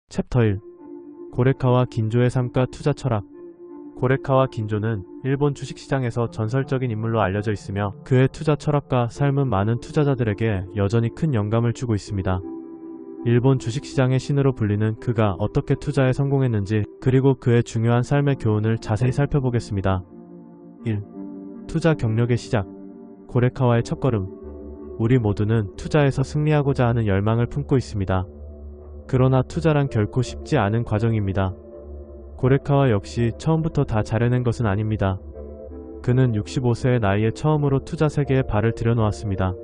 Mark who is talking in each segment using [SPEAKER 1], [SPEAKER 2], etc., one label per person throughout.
[SPEAKER 1] 챕터 1. 고레카와 긴조의 삶과 투자 철학. 고레카와 긴조는 일본 주식시장에서 전설적인 인물로 알려져 있으며 그의 투자 철학과 삶은 많은 투자자들에게 여전히 큰 영감을 주고 있습니다. 일본 주식시장의 신으로 불리는 그가 어떻게 투자에 성공했는지 그리고 그의 중요한 삶의 교훈을 자세히 살펴보겠습니다. 1. 투자 경력의 시작. 고레카와의 첫걸음. 우리 모두는 투자에서 승리하고자 하는 열망을 품고 있습니다. 그러나 투자란 결코 쉽지 않은 과정입니다. 고레카와 역시 처음부터 다 잘해낸 것은 아닙니다. 그는 65세의 나이에 처음으로 투자 세계에 발을 들여놓았습니다.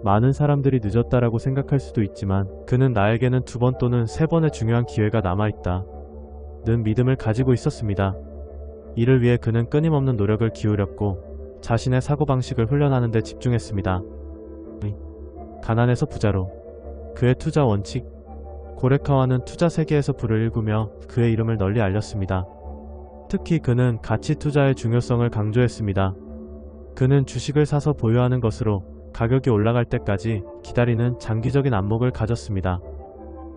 [SPEAKER 1] 많은 사람들이 늦었다라고 생각할 수도 있지만 그는 나에게는 2번 또는 3번의 중요한 기회가 남아있다 는 믿음을 가지고 있었습니다. 이를 위해 그는 끊임없는 노력을 기울였고 자신의 사고방식을 훈련하는 데 집중했습니다. 가난에서 부자로. 그의 투자 원칙. 고레카와는 투자 세계에서 불을 일구며 그의 이름을 널리 알렸습니다. 특히 그는 가치 투자의 중요성을 강조했습니다. 그는 주식을 사서 보유하는 것으로 가격이 올라갈 때까지 기다리는 장기적인 안목을 가졌습니다.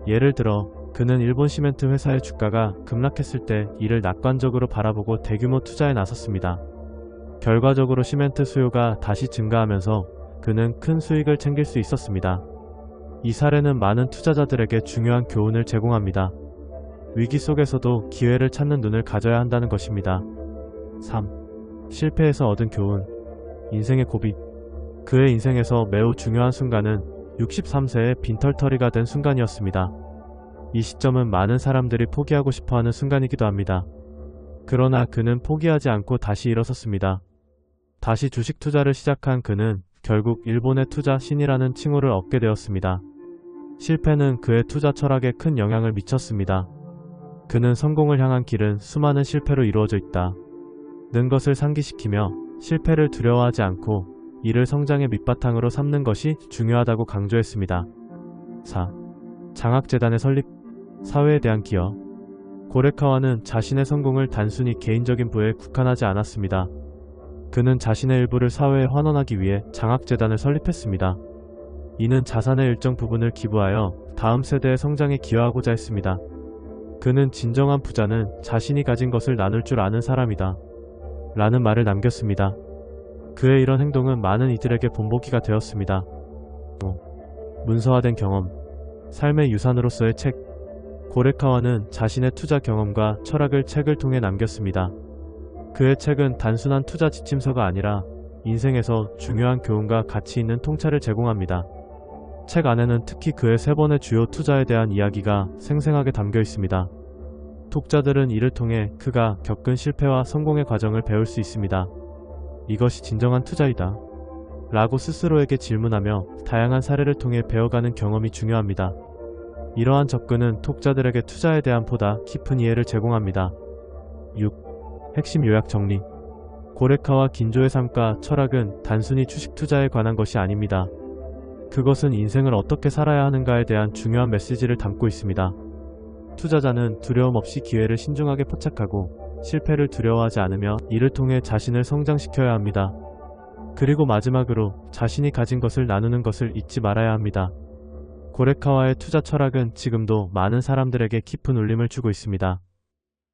[SPEAKER 1] 예를 들어 그는 일본 시멘트 회사의 주가가 급락했을 때 이를 낙관적으로 바라보고 대규모 투자에 나섰습니다. 결과적으로 시멘트 수요가 다시 증가하면서 그는 큰 수익을 챙길 수 있었습니다. 이 사례는 많은 투자자들에게 중요한 교훈을 제공합니다. 위기 속에서도 기회를 찾는 눈을 가져야 한다는 것입니다. 3. 실패에서 얻은 교훈. 인생의 고비. 그의 인생에서 매우 중요한 순간은 63세의 빈털터리가 된 순간이었습니다. 이 시점은 많은 사람들이 포기하고 싶어하는 순간이기도 합니다. 그러나 그는 포기하지 않고 다시 일어섰습니다. 다시 주식 투자를 시작한 그는 결국 일본의 투자 신이라는 칭호를 얻게 되었습니다. 실패는 그의 투자 철학에 큰 영향을 미쳤습니다. 그는 성공을 향한 길은 수많은 실패로 이루어져 있다 는 것을 상기시키며 실패를 두려워하지 않고 이를 성장의 밑바탕으로 삼는 것이 중요하다고 강조했습니다. 4. 장학재단의 설립. 사회에 대한 기여. 고레카와는 자신의 성공을 단순히 개인적인 부에 국한하지 않았습니다. 그는 자신의 일부를 사회에 환원하기 위해 장학재단을 설립했습니다. 이는 자산의 일정 부분을 기부하여 다음 세대의 성장에 기여하고자 했습니다. 그는 진정한 부자는 자신이 가진 것을 나눌 줄 아는 사람이다 라는 말을 남겼습니다. 그의 이런 행동은 많은 이들에게 본보기가 되었습니다. 5. 문서화된 경험. 삶의 유산으로서의 책. 고레카와는 자신의 투자 경험과 철학을 책을 통해 남겼습니다. 그의 책은 단순한 투자 지침서가 아니라 인생에서 중요한 교훈과 가치 있는 통찰을 제공합니다. 책 안에는 특히 그의 3번의 주요 투자에 대한 이야기가 생생하게 담겨 있습니다. 독자들은 이를 통해 그가 겪은 실패와 성공의 과정을 배울 수 있습니다. 이것이 진정한 투자이다 라고 스스로에게 질문하며 다양한 사례를 통해 배워가는 경험이 중요합니다. 이러한 접근은 독자들에게 투자에 대한 보다 깊은 이해를 제공합니다. 6. 핵심 요약 정리. 고레카와 긴조의 삶과 철학은 단순히 주식 투자에 관한 것이 아닙니다. 그것은 인생을 어떻게 살아야 하는가에 대한 중요한 메시지를 담고 있습니다. 투자자는 두려움 없이 기회를 신중하게 포착하고 실패를 두려워하지 않으며 이를 통해 자신을 성장시켜야 합니다. 그리고 마지막으로 자신이 가진 것을 나누는 것을 잊지 말아야 합니다. 고레카와의 투자 철학은 지금도 많은 사람들에게 깊은 울림을 주고 있습니다.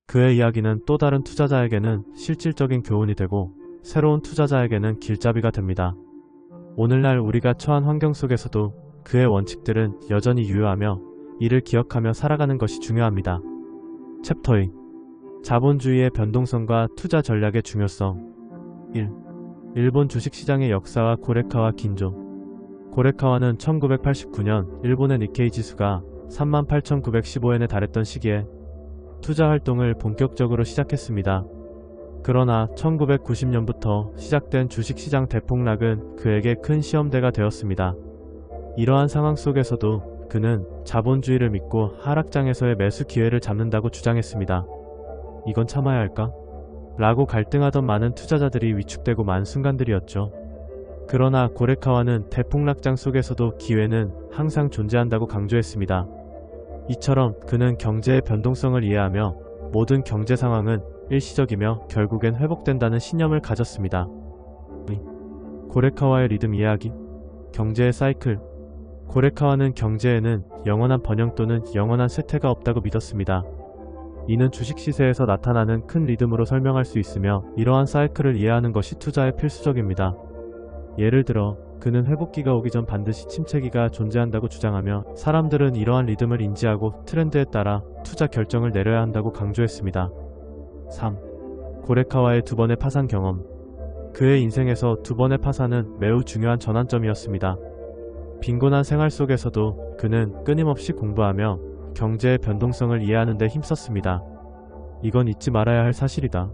[SPEAKER 1] 그의 이야기는 또 다른 투자자에게는 실질적인 교훈이 되고 새로운 투자자에게는 길잡이가 됩니다. 오늘날 우리가 처한 환경 속에서도 그의 원칙들은 여전히 유효하며 이를 기억하며 살아가는 것이 중요합니다. 챕터 2. 자본주의의 변동성과 투자 전략의 중요성. 1. 일본 주식시장의 역사와 고레카와 긴조. 고레카와는 1989년 일본의 니케이 지수가 38,915엔에 달했던 시기에 투자 활동을 본격적으로 시작했습니다. 그러나 1990년부터 시작된 주식시장 대폭락은 그에게 큰 시험대가 되었습니다. 이러한 상황 속에서도 그는 자본주의를 믿고 하락장에서의 매수 기회를 잡는다고 주장했습니다. 이건 참아야 할까? 라고 갈등하던 많은 투자자들이 위축되고 만 순간들이었죠. 그러나 고레카와는 대폭락장 속에서도 기회는 항상 존재한다고 강조했습니다. 이처럼 그는 경제의 변동성을 이해하며 모든 경제 상황은 일시적이며 결국엔 회복된다는 신념을 가졌습니다. 고레카와의 리듬 이야기. 경제의 사이클. 고레카와는 경제에는 영원한 번영 또는 영원한 쇠퇴가 없다고 믿었습니다. 이는 주식 시세에서 나타나는 큰 리듬으로 설명할 수 있으며 이러한 사이클을 이해하는 것이 투자에 필수적입니다. 예를 들어 그는 회복기가 오기 전 반드시 침체기가 존재한다고 주장하며 사람들은 이러한 리듬을 인지하고 트렌드에 따라 투자 결정을 내려야 한다고 강조했습니다. 3. 고레카와의 두 번의 파산 경험. 그의 인생에서 두 번의 파산은 매우 중요한 전환점이었습니다. 빈곤한 생활 속에서도 그는 끊임없이 공부하며 경제의 변동성을 이해하는 데 힘썼습니다. 이건 잊지 말아야 할 사실이다.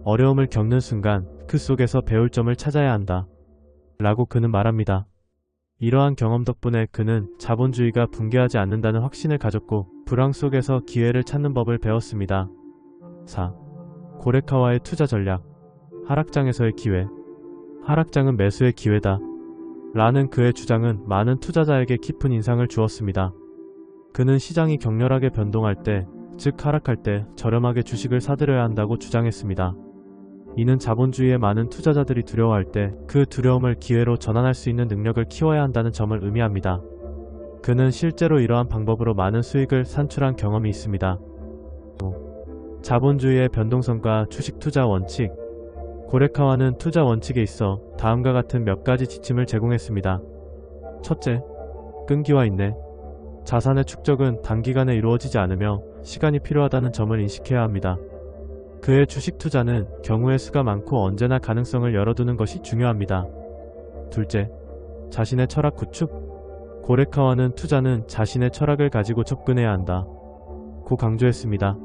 [SPEAKER 1] 어려움을 겪는 순간 그 속에서 배울 점을 찾아야 한다. 라고 그는 말합니다. 이러한 경험 덕분에 그는 자본주의가 붕괴하지 않는다는 확신을 가졌고 불황 속에서 기회를 찾는 법을 배웠습니다. 4. 고레카와의 투자 전략. 하락장에서의 기회. 하락장은 매수의 기회다. 라는 그의 주장은 많은 투자자에게 깊은 인상을 주었습니다. 그는 시장이 격렬하게 변동할 때, 즉 하락할 때 저렴하게 주식을 사들여야 한다고 주장했습니다. 이는 자본주의의 많은 투자자들이 두려워할 때 그 두려움을 기회로 전환할 수 있는 능력을 키워야 한다는 점을 의미합니다. 그는 실제로 이러한 방법으로 많은 수익을 산출한 경험이 있습니다. 자본주의의 변동성과 주식 투자 원칙. 고레카와는 투자 원칙에 있어 다음과 같은 몇 가지 지침을 제공했습니다. 첫째, 끈기와 인내. 자산의 축적은 단기간에 이루어지지 않으며 시간이 필요하다는 점을 인식해야 합니다. 그의 주식 투자는 경우의 수가 많고 언제나 가능성을 열어두는 것이 중요합니다. 둘째, 자신의 철학 구축. 고레카와는 투자는 자신의 철학을 가지고 접근해야 한다 고 강조했습니다.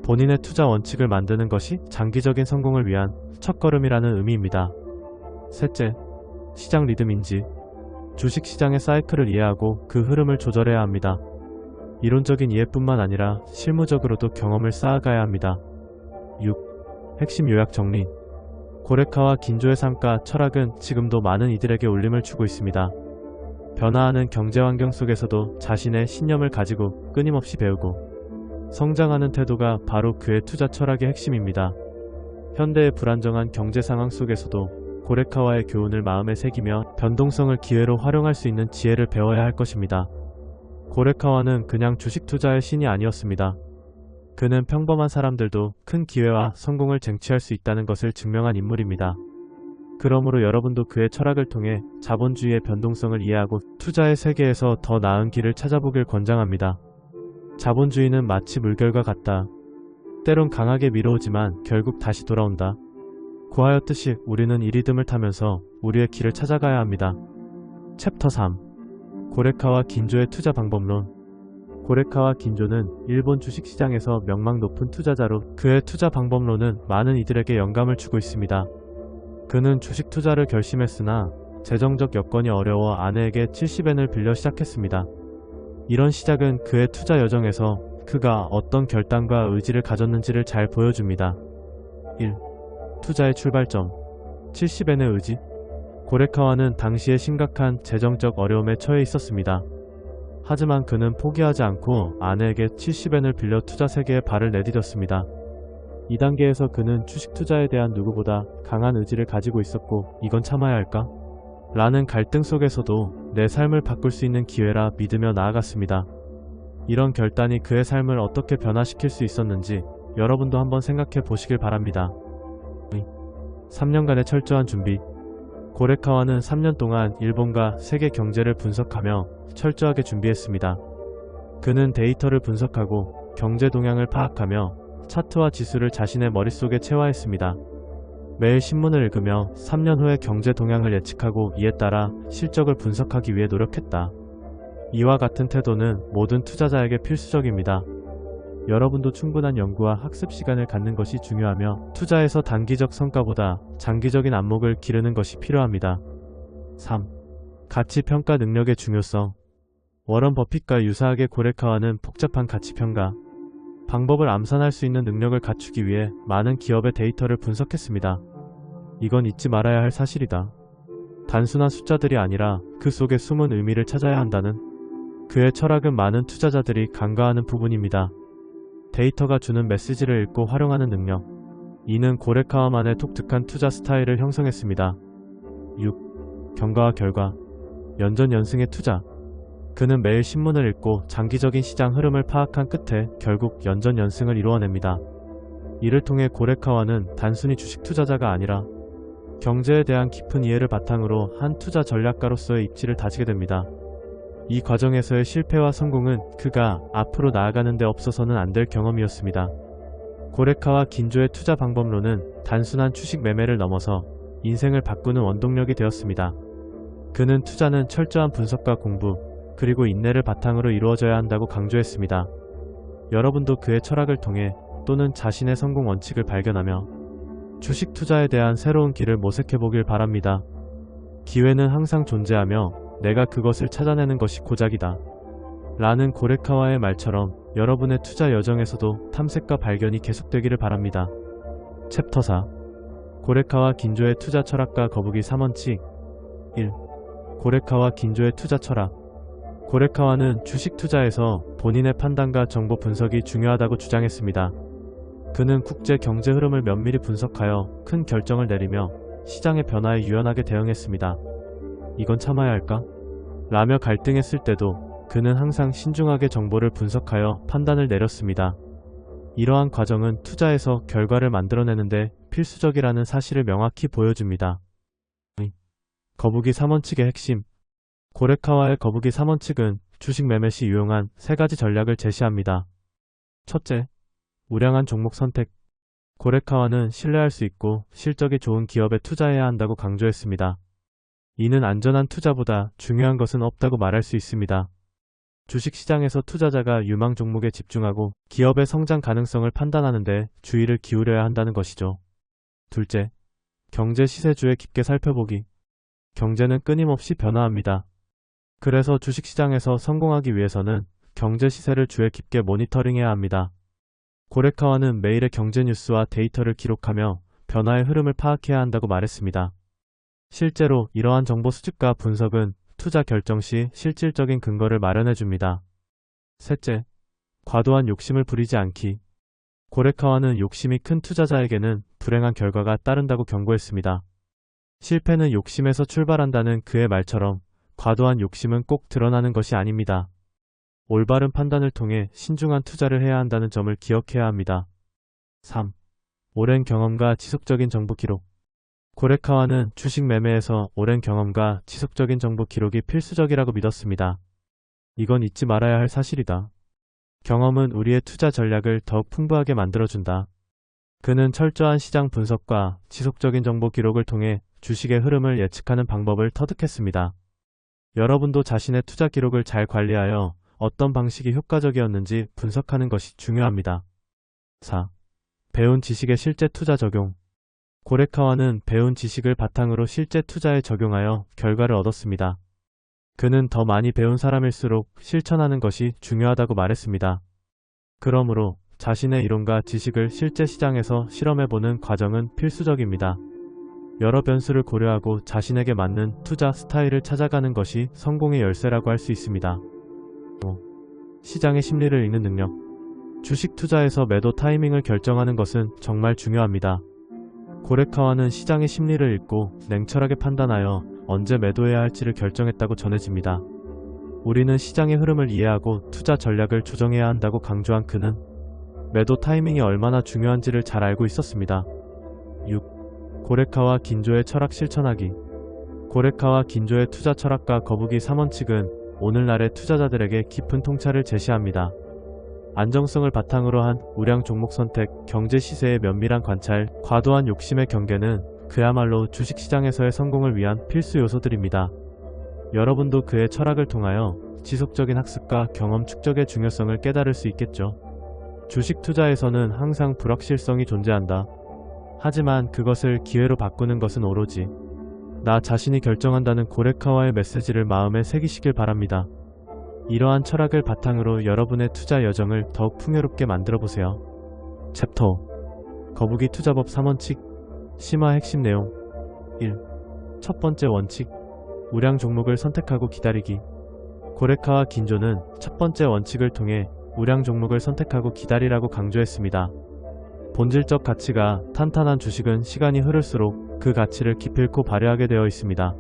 [SPEAKER 1] 본인의 투자 원칙을 만드는 것이 장기적인 성공을 위한 첫걸음이라는 의미입니다. 셋째, 시장 리듬 인지. 주식시장의 사이클을 이해하고 그 흐름을 조절해야 합니다. 이론적인 이해뿐만 아니라 실무적으로도 경험을 쌓아가야 합니다. 6. 핵심 요약 정리. 고레카와 긴조의 삶과 철학은 지금도 많은 이들에게 울림을 주고 있습니다. 변화하는 경제환경 속에서도 자신의 신념을 가지고 끊임없이 배우고 성장하는 태도가 바로 그의 투자 철학의 핵심입니다. 현대의 불안정한 경제 상황 속에서도 고레카와의 교훈을 마음에 새기며 변동성을 기회로 활용할 수 있는 지혜를 배워야 할 것입니다. 고레카와는 그냥 주식 투자의 신이 아니었습니다. 그는 평범한 사람들도 큰 기회와 성공을 쟁취할 수 있다는 것을 증명한 인물입니다. 그러므로 여러분도 그의 철학을 통해 자본주의의 변동성을 이해하고 투자의 세계에서 더 나은 길을 찾아보길 권장합니다. 자본주의는 마치 물결과 같다. 때론 강하게 밀어오지만 결국 다시 돌아온다. 고하였듯이 우리는 이 리듬을 타면서 우리의 길을 찾아가야 합니다. 챕터 3. 고레카와 긴조의 투자 방법론. 고레카와 긴조는 일본 주식시장에서 명망 높은 투자자로 그의 투자 방법론은 많은 이들에게 영감을 주고 있습니다. 그는 주식 투자를 결심했으나 재정적 여건이 어려워 아내에게 70엔을 빌려 시작했습니다. 이런 시작은 그의 투자 여정에서 그가 어떤 결단과 의지를 가졌는지를 잘 보여줍니다. 1. 투자의 출발점. 70엔의 의지. 고레카와는 당시에 심각한 재정적 어려움에 처해 있었습니다. 하지만 그는 포기하지 않고 아내에게 70엔을 빌려 투자 세계에 발을 내디뎠습니다. 이 단계에서 그는 주식 투자에 대한 누구보다 강한 의지를 가지고 있었고 이건 참아야 할까? 라는 갈등 속에서도 내 삶을 바꿀 수 있는 기회라 믿으며 나아갔습니다. 이런 결단이 그의 삶을 어떻게 변화시킬 수 있었는지 여러분도 한번 생각해 보시길 바랍니다. 3년간의 철저한 준비. 고레카와는 3년 동안 일본과 세계 경제를 분석하며 철저하게 준비했습니다. 그는 데이터를 분석하고 경제 동향을 파악하며 차트와 지수를 자신의 머릿속에 체화했습니다. 매일 신문을 읽으며 3년 후의 경제 동향을 예측하고 이에 따라 실적을 분석하기 위해 노력했다. 이와 같은 태도는 모든 투자자에게 필수적입니다. 여러분도 충분한 연구와 학습 시간을 갖는 것이 중요하며 투자에서 단기적 성과보다 장기적인 안목을 기르는 것이 필요합니다. 3. 가치평가 능력의 중요성. 워런 버핏과 유사하게 고레카와는 복잡한 가치평가 방법을 암산할 수 있는 능력을 갖추기 위해 많은 기업의 데이터를 분석했습니다. 이건 잊지 말아야 할 사실이다. 단순한 숫자들이 아니라 그 속에 숨은 의미를 찾아야 한다는 그의 철학은 많은 투자자들이 간과하는 부분입니다. 데이터가 주는 메시지를 읽고 활용하는 능력. 이는 고레카와만의 독특한 투자 스타일을 형성했습니다. 6. 경과와 결과. 연전연승의 투자. 그는 매일 신문을 읽고 장기적인 시장 흐름을 파악한 끝에 결국 연전연승을 이루어냅니다. 이를 통해 고레카와는 단순히 주식 투자자가 아니라 경제에 대한 깊은 이해를 바탕으로 한 투자 전략가로서의 입지를 다지게 됩니다. 이 과정에서의 실패와 성공은 그가 앞으로 나아가는 데 없어서는 안 될 경험이었습니다. 고레카와 긴조의 투자 방법론은 단순한 주식 매매를 넘어서 인생을 바꾸는 원동력이 되었습니다. 그는 투자는 철저한 분석과 공부, 그리고 인내를 바탕으로 이루어져야 한다고 강조했습니다. 여러분도 그의 철학을 통해 또는 자신의 성공 원칙을 발견하며 주식 투자에 대한 새로운 길을 모색해보길 바랍니다. 기회는 항상 존재하며 내가 그것을 찾아내는 것이 고작이다. 라는 고레카와의 말처럼 여러분의 투자 여정에서도 탐색과 발견이 계속되기를 바랍니다. 챕터 4. 고레카와 긴조의 투자 철학과 거북이 3원칙. 1. 고레카와 긴조의 투자 철학. 고레카와는 주식 투자에서 본인의 판단과 정보 분석이 중요하다고 주장했습니다. 그는 국제 경제 흐름을 면밀히 분석하여 큰 결정을 내리며 시장의 변화에 유연하게 대응했습니다. 이건 참아야 할까? 라며 갈등했을 때도 그는 항상 신중하게 정보를 분석하여 판단을 내렸습니다. 이러한 과정은 투자에서 결과를 만들어내는데 필수적이라는 사실을 명확히 보여줍니다. 거북이 3원칙의 핵심. 고레카와의 거북이 3원칙은 주식 매매 시 유용한 3가지 전략을 제시합니다. 첫째, 우량한 종목 선택. 고레카와는 신뢰할 수 있고 실적이 좋은 기업에 투자해야 한다고 강조했습니다. 이는 안전한 투자보다 중요한 것은 없다고 말할 수 있습니다. 주식시장에서 투자자가 유망 종목에 집중하고 기업의 성장 가능성을 판단하는데 주의를 기울여야 한다는 것이죠. 둘째, 경제 시세주에 깊게 살펴보기. 경제는 끊임없이 변화합니다. 그래서 주식시장에서 성공하기 위해서는 경제 시세를 주에 깊게 모니터링해야 합니다. 고레카와는 매일의 경제 뉴스와 데이터를 기록하며 변화의 흐름을 파악해야 한다고 말했습니다. 실제로 이러한 정보 수집과 분석은 투자 결정 시 실질적인 근거를 마련해줍니다. 셋째, 과도한 욕심을 부리지 않기. 고레카와는 욕심이 큰 투자자에게는 불행한 결과가 따른다고 경고했습니다. 실패는 욕심에서 출발한다는 그의 말처럼 과도한 욕심은 꼭 드러나는 것이 아닙니다. 올바른 판단을 통해 신중한 투자를 해야 한다는 점을 기억해야 합니다. 3. 오랜 경험과 지속적인 정보 기록. 고레카와는 주식 매매에서 오랜 경험과 지속적인 정보 기록이 필수적이라고 믿었습니다. 이건 잊지 말아야 할 사실이다. 경험은 우리의 투자 전략을 더욱 풍부하게 만들어준다. 그는 철저한 시장 분석과 지속적인 정보 기록을 통해 주식의 흐름을 예측하는 방법을 터득했습니다. 여러분도 자신의 투자 기록을 잘 관리하여 어떤 방식이 효과적이었는지 분석하는 것이 중요합니다. 4. 배운 지식의 실제 투자 적용. 고레카와는 배운 지식을 바탕으로 실제 투자에 적용하여 결과를 얻었습니다. 그는 더 많이 배운 사람일수록 실천하는 것이 중요하다고 말했습니다. 그러므로 자신의 이론과 지식을 실제 시장에서 실험해보는 과정은 필수적입니다. 여러 변수를 고려하고 자신에게 맞는 투자 스타일을 찾아가는 것이 성공의 열쇠라고 할 수 있습니다. 5. 시장의 심리를 읽는 능력. 주식 투자에서 매도 타이밍을 결정하는 것은 정말 중요합니다. 고레카와는 시장의 심리를 읽고 냉철하게 판단하여 언제 매도해야 할지를 결정했다고 전해집니다. 우리는 시장의 흐름을 이해하고 투자 전략을 조정해야 한다고 강조한 그는 매도 타이밍이 얼마나 중요한지를 잘 알고 있었습니다. 6. 고레카와 긴조의 철학 실천하기. 고레카와 긴조의 투자 철학과 거북이 3원칙은 오늘날의 투자자들에게 깊은 통찰을 제시합니다. 안정성을 바탕으로 한 우량 종목 선택, 경제 시세의 면밀한 관찰, 과도한 욕심의 경계는 그야말로 주식시장에서의 성공을 위한 필수 요소들입니다. 여러분도 그의 철학을 통하여 지속적인 학습과 경험 축적의 중요성을 깨달을 수 있겠죠. 주식 투자에서는 항상 불확실성이 존재한다. 하지만 그것을 기회로 바꾸는 것은 오로지 나 자신이 결정한다는 고레카와의 메시지를 마음에 새기시길 바랍니다. 이러한 철학을 바탕으로 여러분의 투자 여정을 더욱 풍요롭게 만들어보세요. 챕터 5. 거북이 투자법 3원칙. 심화 핵심 내용. 1. 첫 번째 원칙. 우량 종목을 선택하고 기다리기. 고레카와 긴조는 첫 번째 원칙을 통해 우량 종목을 선택하고 기다리라고 강조했습니다. 본질적 가치가 탄탄한 주식은 시간이 흐를수록 그 가치를 기필코 발휘하게 되어 있습니다.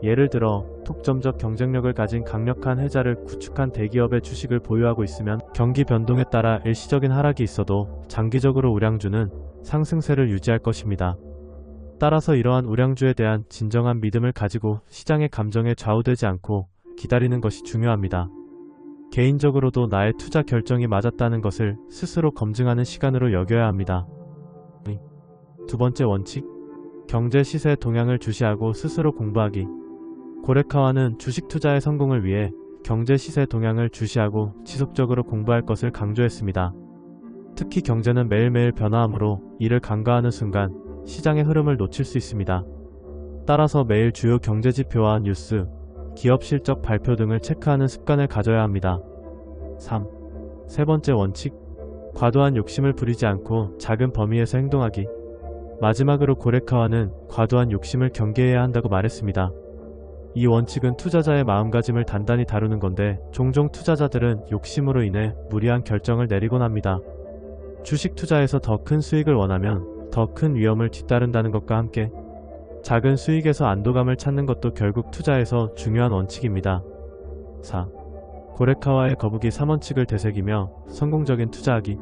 [SPEAKER 1] 예를 들어 독점적 경쟁력을 가진 강력한 회사를 구축한 대기업의 주식을 보유하고 있으면 경기 변동에 따라 일시적인 하락이 있어도 장기적으로 우량주는 상승세를 유지할 것입니다. 따라서 이러한 우량주에 대한 진정한 믿음을 가지고 시장의 감정에 좌우되지 않고 기다리는 것이 중요합니다. 개인적으로도 나의 투자 결정이 맞았다는 것을 스스로 검증하는 시간으로 여겨야 합니다. 두 번째 원칙, 경제 시세 동향을 주시하고 스스로 공부하기. 고레카와는 주식 투자의 성공을 위해 경제 시세 동향을 주시하고 지속적으로 공부할 것을 강조했습니다. 특히 경제는 매일매일 변화하므로 이를 간과하는 순간 시장의 흐름을 놓칠 수 있습니다. 따라서 매일 주요 경제지표와 뉴스, 기업 실적 발표 등을 체크하는 습관을 가져야 합니다. 3. 세 번째 원칙, 과도한 욕심을 부리지 않고 작은 범위에서 행동하기. 마지막으로 고레카와는 과도한 욕심을 경계해야 한다고 말했습니다. 이 원칙은 투자자의 마음가짐을 단단히 다루는 건데 종종 투자자들은 욕심으로 인해 무리한 결정을 내리곤 합니다. 주식 투자에서 더 큰 수익을 원하면 더 큰 위험을 뒤따른다는 것과 함께 작은 수익에서 안도감을 찾는 것도 결국 투자에서 중요한 원칙입니다. 4. 고레카와의 거북이 3원칙을 되새기며 성공적인 투자하기.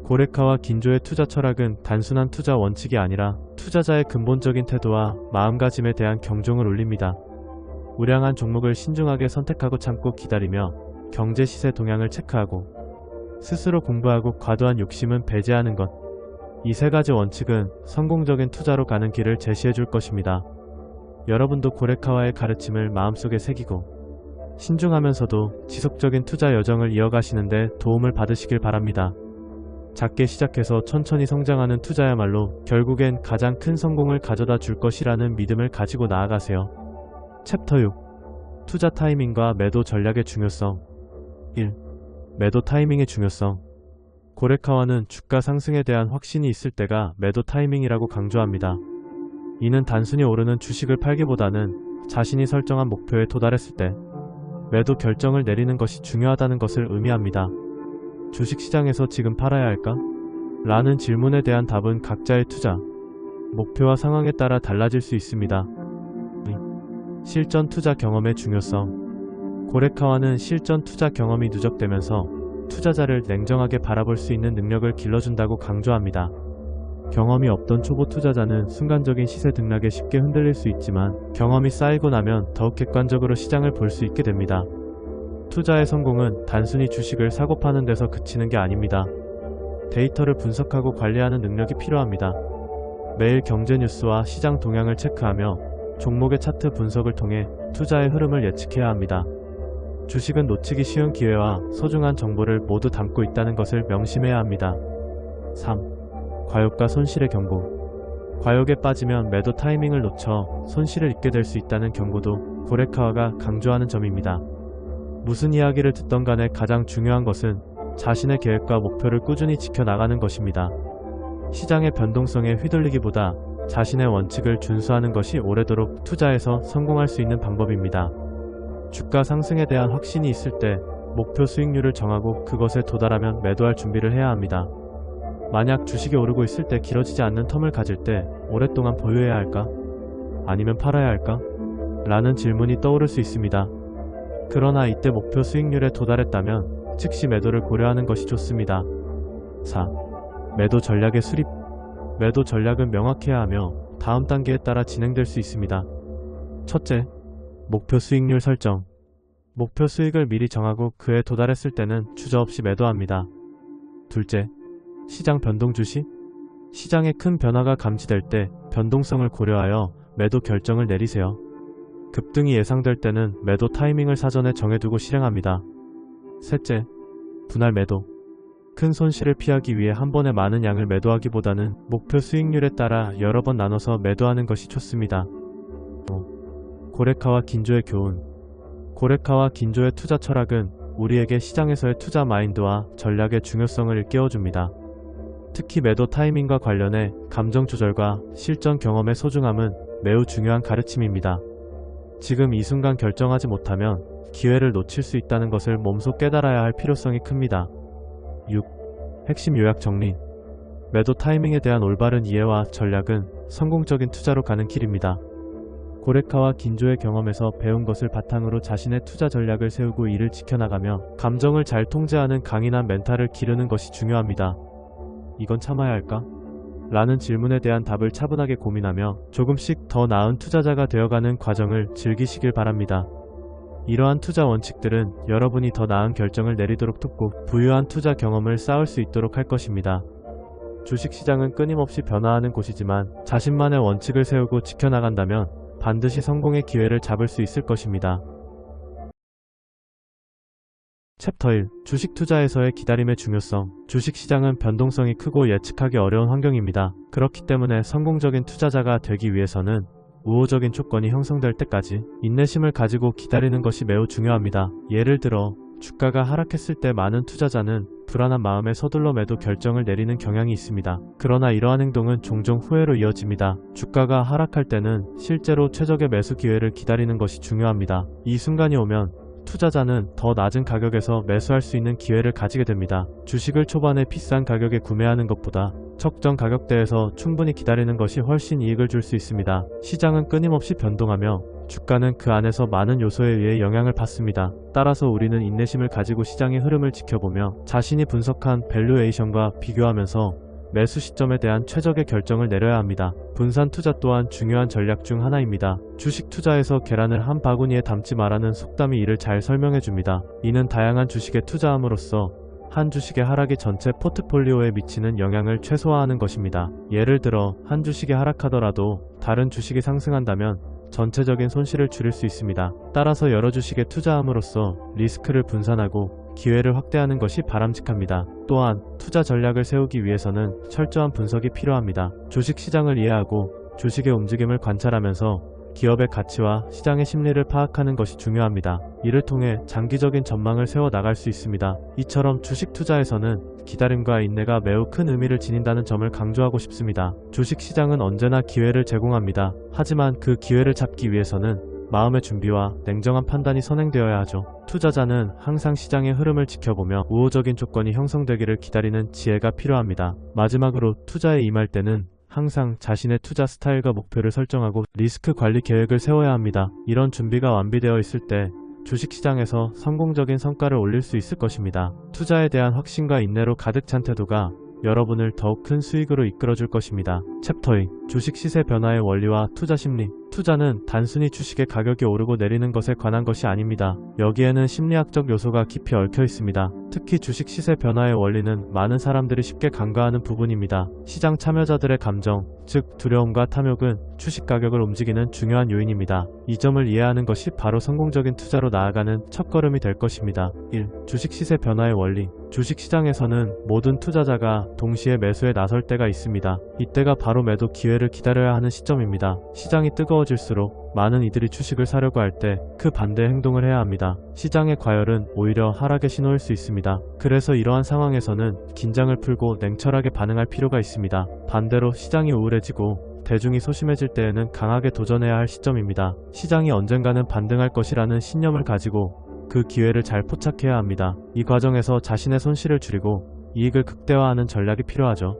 [SPEAKER 1] 고레카와 긴조의 투자 철학은 단순한 투자 원칙이 아니라 투자자의 근본적인 태도와 마음가짐에 대한 경종을 울립니다. 우량한 종목을 신중하게 선택하고 참고 기다리며 경제 시세 동향을 체크하고 스스로 공부하고 과도한 욕심은 배제하는 것. 이 세 가지 원칙은 성공적인 투자로 가는 길을 제시해 줄 것입니다. 여러분도 고레카와의 가르침을 마음속에 새기고 신중하면서도 지속적인 투자 여정을 이어가시는데 도움을 받으시길 바랍니다. 작게 시작해서 천천히 성장하는 투자야말로 결국엔 가장 큰 성공을 가져다 줄 것이라는 믿음을 가지고 나아가세요. 챕터 6. 투자 타이밍과 매도 전략의 중요성. 1. 매도 타이밍의 중요성. 고레카와는 주가 상승에 대한 확신이 있을 때가 매도 타이밍이라고 강조합니다. 이는 단순히 오르는 주식을 팔기보다는 자신이 설정한 목표에 도달했을 때 매도 결정을 내리는 것이 중요하다는 것을 의미합니다. 주식시장에서 지금 팔아야 할까? 라는 질문에 대한 답은 각자의 투자, 목표와 상황에 따라 달라질 수 있습니다. 실전 투자 경험의 중요성. 고레카와는 실전 투자 경험이 누적되면서 투자자를 냉정하게 바라볼 수 있는 능력을 길러준다고 강조합니다. 경험이 없던 초보 투자자는 순간적인 시세 등락에 쉽게 흔들릴 수 있지만 경험이 쌓이고 나면 더욱 객관적으로 시장을 볼 수 있게 됩니다. 투자의 성공은 단순히 주식을 사고 파는 데서 그치는 게 아닙니다. 데이터를 분석하고 관리하는 능력이 필요합니다. 매일 경제 뉴스와 시장 동향을 체크하며 종목의 차트 분석을 통해 투자의 흐름을 예측해야 합니다. 주식은 놓치기 쉬운 기회와 소중한 정보를 모두 담고 있다는 것을 명심해야 합니다. 3. 과욕과 손실의 경고. 과욕에 빠지면 매도 타이밍을 놓쳐 손실을 입게 될 수 있다는 경고도 고레카와가 강조하는 점입니다. 무슨 이야기를 듣던 간에 가장 중요한 것은 자신의 계획과 목표를 꾸준히 지켜나가는 것입니다. 시장의 변동성에 휘둘리기보다 자신의 원칙을 준수하는 것이 오래도록 투자에서 성공할 수 있는 방법입니다. 주가 상승에 대한 확신이 있을 때 목표 수익률을 정하고 그것에 도달하면 매도할 준비를 해야 합니다. 만약 주식이 오르고 있을 때 길어지지 않는 텀을 가질 때 오랫동안 보유해야 할까? 아니면 팔아야 할까? 라는 질문이 떠오를 수 있습니다. 그러나 이때 목표 수익률에 도달했다면 즉시 매도를 고려하는 것이 좋습니다. 4. 매도 전략의 수립. 매도 전략은 명확해야 하며 다음 단계에 따라 진행될 수 있습니다. 첫째, 목표 수익률 설정. 목표 수익을 미리 정하고 그에 도달했을 때는 주저없이 매도합니다. 둘째, 시장 변동 주시. 시장에 큰 변화가 감지될 때 변동성을 고려하여 매도 결정을 내리세요. 급등이 예상될 때는 매도 타이밍을 사전에 정해두고 실행합니다. 셋째, 분할 매도. 큰 손실을 피하기 위해 한 번에 많은 양을 매도하기보다는 목표 수익률에 따라 여러 번 나눠서 매도하는 것이 좋습니다. 고레카와 긴조의 교훈. 고레카와 긴조의 투자 철학은 우리에게 시장에서의 투자 마인드와 전략의 중요성을 일깨워줍니다. 특히 매도 타이밍과 관련해 감정 조절과 실전 경험의 소중함은 매우 중요한 가르침입니다. 지금 이 순간 결정하지 못하면 기회를 놓칠 수 있다는 것을 몸소 깨달아야 할 필요성이 큽니다. 6. 핵심 요약 정리. 매도 타이밍에 대한 올바른 이해와 전략은 성공적인 투자로 가는 길입니다. 고레카와 긴조의 경험에서 배운 것을 바탕으로 자신의 투자 전략을 세우고 이를 지켜나가며 감정을 잘 통제하는 강인한 멘탈을 기르는 것이 중요합니다. 이건 참아야 할까? 라는 질문에 대한 답을 차분하게 고민하며 조금씩 더 나은 투자자가 되어가는 과정을 즐기시길 바랍니다. 이러한 투자 원칙들은 여러분이 더 나은 결정을 내리도록 돕고 부유한 투자 경험을 쌓을 수 있도록 할 것입니다. 주식시장은 끊임없이 변화하는 곳이지만 자신만의 원칙을 세우고 지켜나간다면 반드시 성공의 기회를 잡을 수 있을 것입니다. 챕터 1. 주식 투자에서의 기다림의 중요성. 주식시장은 변동성이 크고 예측하기 어려운 환경입니다. 그렇기 때문에 성공적인 투자자가 되기 위해서는 우호적인 조건이 형성될 때까지 인내심을 가지고 기다리는 것이 매우 중요합니다. 예를 들어 주가가 하락했을 때 많은 투자자는 불안한 마음에 서둘러 매도 결정을 내리는 경향이 있습니다. 그러나 이러한 행동은 종종 후회로 이어집니다. 주가가 하락할 때는 실제로 최적의 매수 기회를 기다리는 것이 중요합니다. 이 순간이 오면 투자자는 더 낮은 가격에서 매수할 수 있는 기회를 가지게 됩니다. 주식을 초반에 비싼 가격에 구매하는 것보다 적정 가격대에서 충분히 기다리는 것이 훨씬 이익을 줄 수 있습니다. 시장은 끊임없이 변동하며 주가는 그 안에서 많은 요소에 의해 영향을 받습니다. 따라서 우리는 인내심을 가지고 시장의 흐름을 지켜보며 자신이 분석한 밸류에이션과 비교하면서 매수 시점에 대한 최적의 결정을 내려야 합니다. 분산 투자 또한 중요한 전략 중 하나입니다. 주식 투자에서 계란을 한 바구니에 담지 말라는 속담이 이를 잘 설명해 줍니다. 이는 다양한 주식에 투자함으로써 한 주식의 하락이 전체 포트폴리오에 미치는 영향을 최소화하는 것입니다. 예를 들어 한 주식이 하락하더라도 다른 주식이 상승한다면 전체적인 손실을 줄일 수 있습니다. 따라서 여러 주식에 투자함으로써 리스크를 분산하고 기회를 확대하는 것이 바람직합니다. 또한 투자 전략을 세우기 위해서는 철저한 분석이 필요합니다. 주식시장을 이해하고 주식의 움직임을 관찰하면서 기업의 가치와 시장의 심리를 파악하는 것이 중요합니다. 이를 통해 장기적인 전망을 세워 나갈 수 있습니다. 이처럼 주식 투자에서는 기다림과 인내가 매우 큰 의미를 지닌다는 점을 강조하고 싶습니다. 주식시장은 언제나 기회를 제공합니다. 하지만 그 기회를 잡기 위해서는 마음의 준비와 냉정한 판단이 선행되어야 하죠. 투자자는 항상 시장의 흐름을 지켜보며 우호적인 조건이 형성되기를 기다리는 지혜가 필요합니다. 마지막으로 투자에 임할 때는 항상 자신의 투자 스타일과 목표를 설정하고 리스크 관리 계획을 세워야 합니다. 이런 준비가 완비되어 있을 때 주식시장에서 성공적인 성과를 올릴 수 있을 것입니다. 투자에 대한 확신과 인내로 가득 찬 태도가 여러분을 더욱 큰 수익으로 이끌어줄 것입니다. 챕터 2. 주식 시세 변화의 원리와 투자 심리. 투자는 단순히 주식의 가격이 오르고 내리는 것에 관한 것이 아닙니다. 여기에는 심리학적 요소가 깊이 얽혀 있습니다. 특히 주식 시세 변화의 원리는 많은 사람들이 쉽게 간과하는 부분입니다. 시장 참여자들의 감정, 즉 두려움과 탐욕은 주식 가격을 움직이는 중요한 요인입니다. 이 점을 이해하는 것이 바로 성공적인 투자로 나아가는 첫걸음이 될 것입니다. 1. 주식 시세 변화의 원리. 주식시장에서는 모든 투자자가 동시에 매수에 나설 때가 있습니다. 이때가 바로 매도 기회를 기다려야 하는 시점입니다. 시장이 뜨거워질수록 많은 이들이 주식을 사려고 할 때 그 반대의 행동을 해야 합니다. 시장의 과열은 오히려 하락의 신호일 수 있습니다. 그래서 이러한 상황에서는 긴장을 풀고 냉철하게 반응할 필요가 있습니다. 반대로 시장이 우울해지고 대중이 소심해질 때에는 강하게 도전해야 할 시점입니다. 시장이 언젠가는 반등할 것이라는 신념을 가지고 그 기회를 잘 포착해야 합니다. 이 과정에서 자신의 손실을 줄이고 이익을 극대화하는 전략이 필요하죠.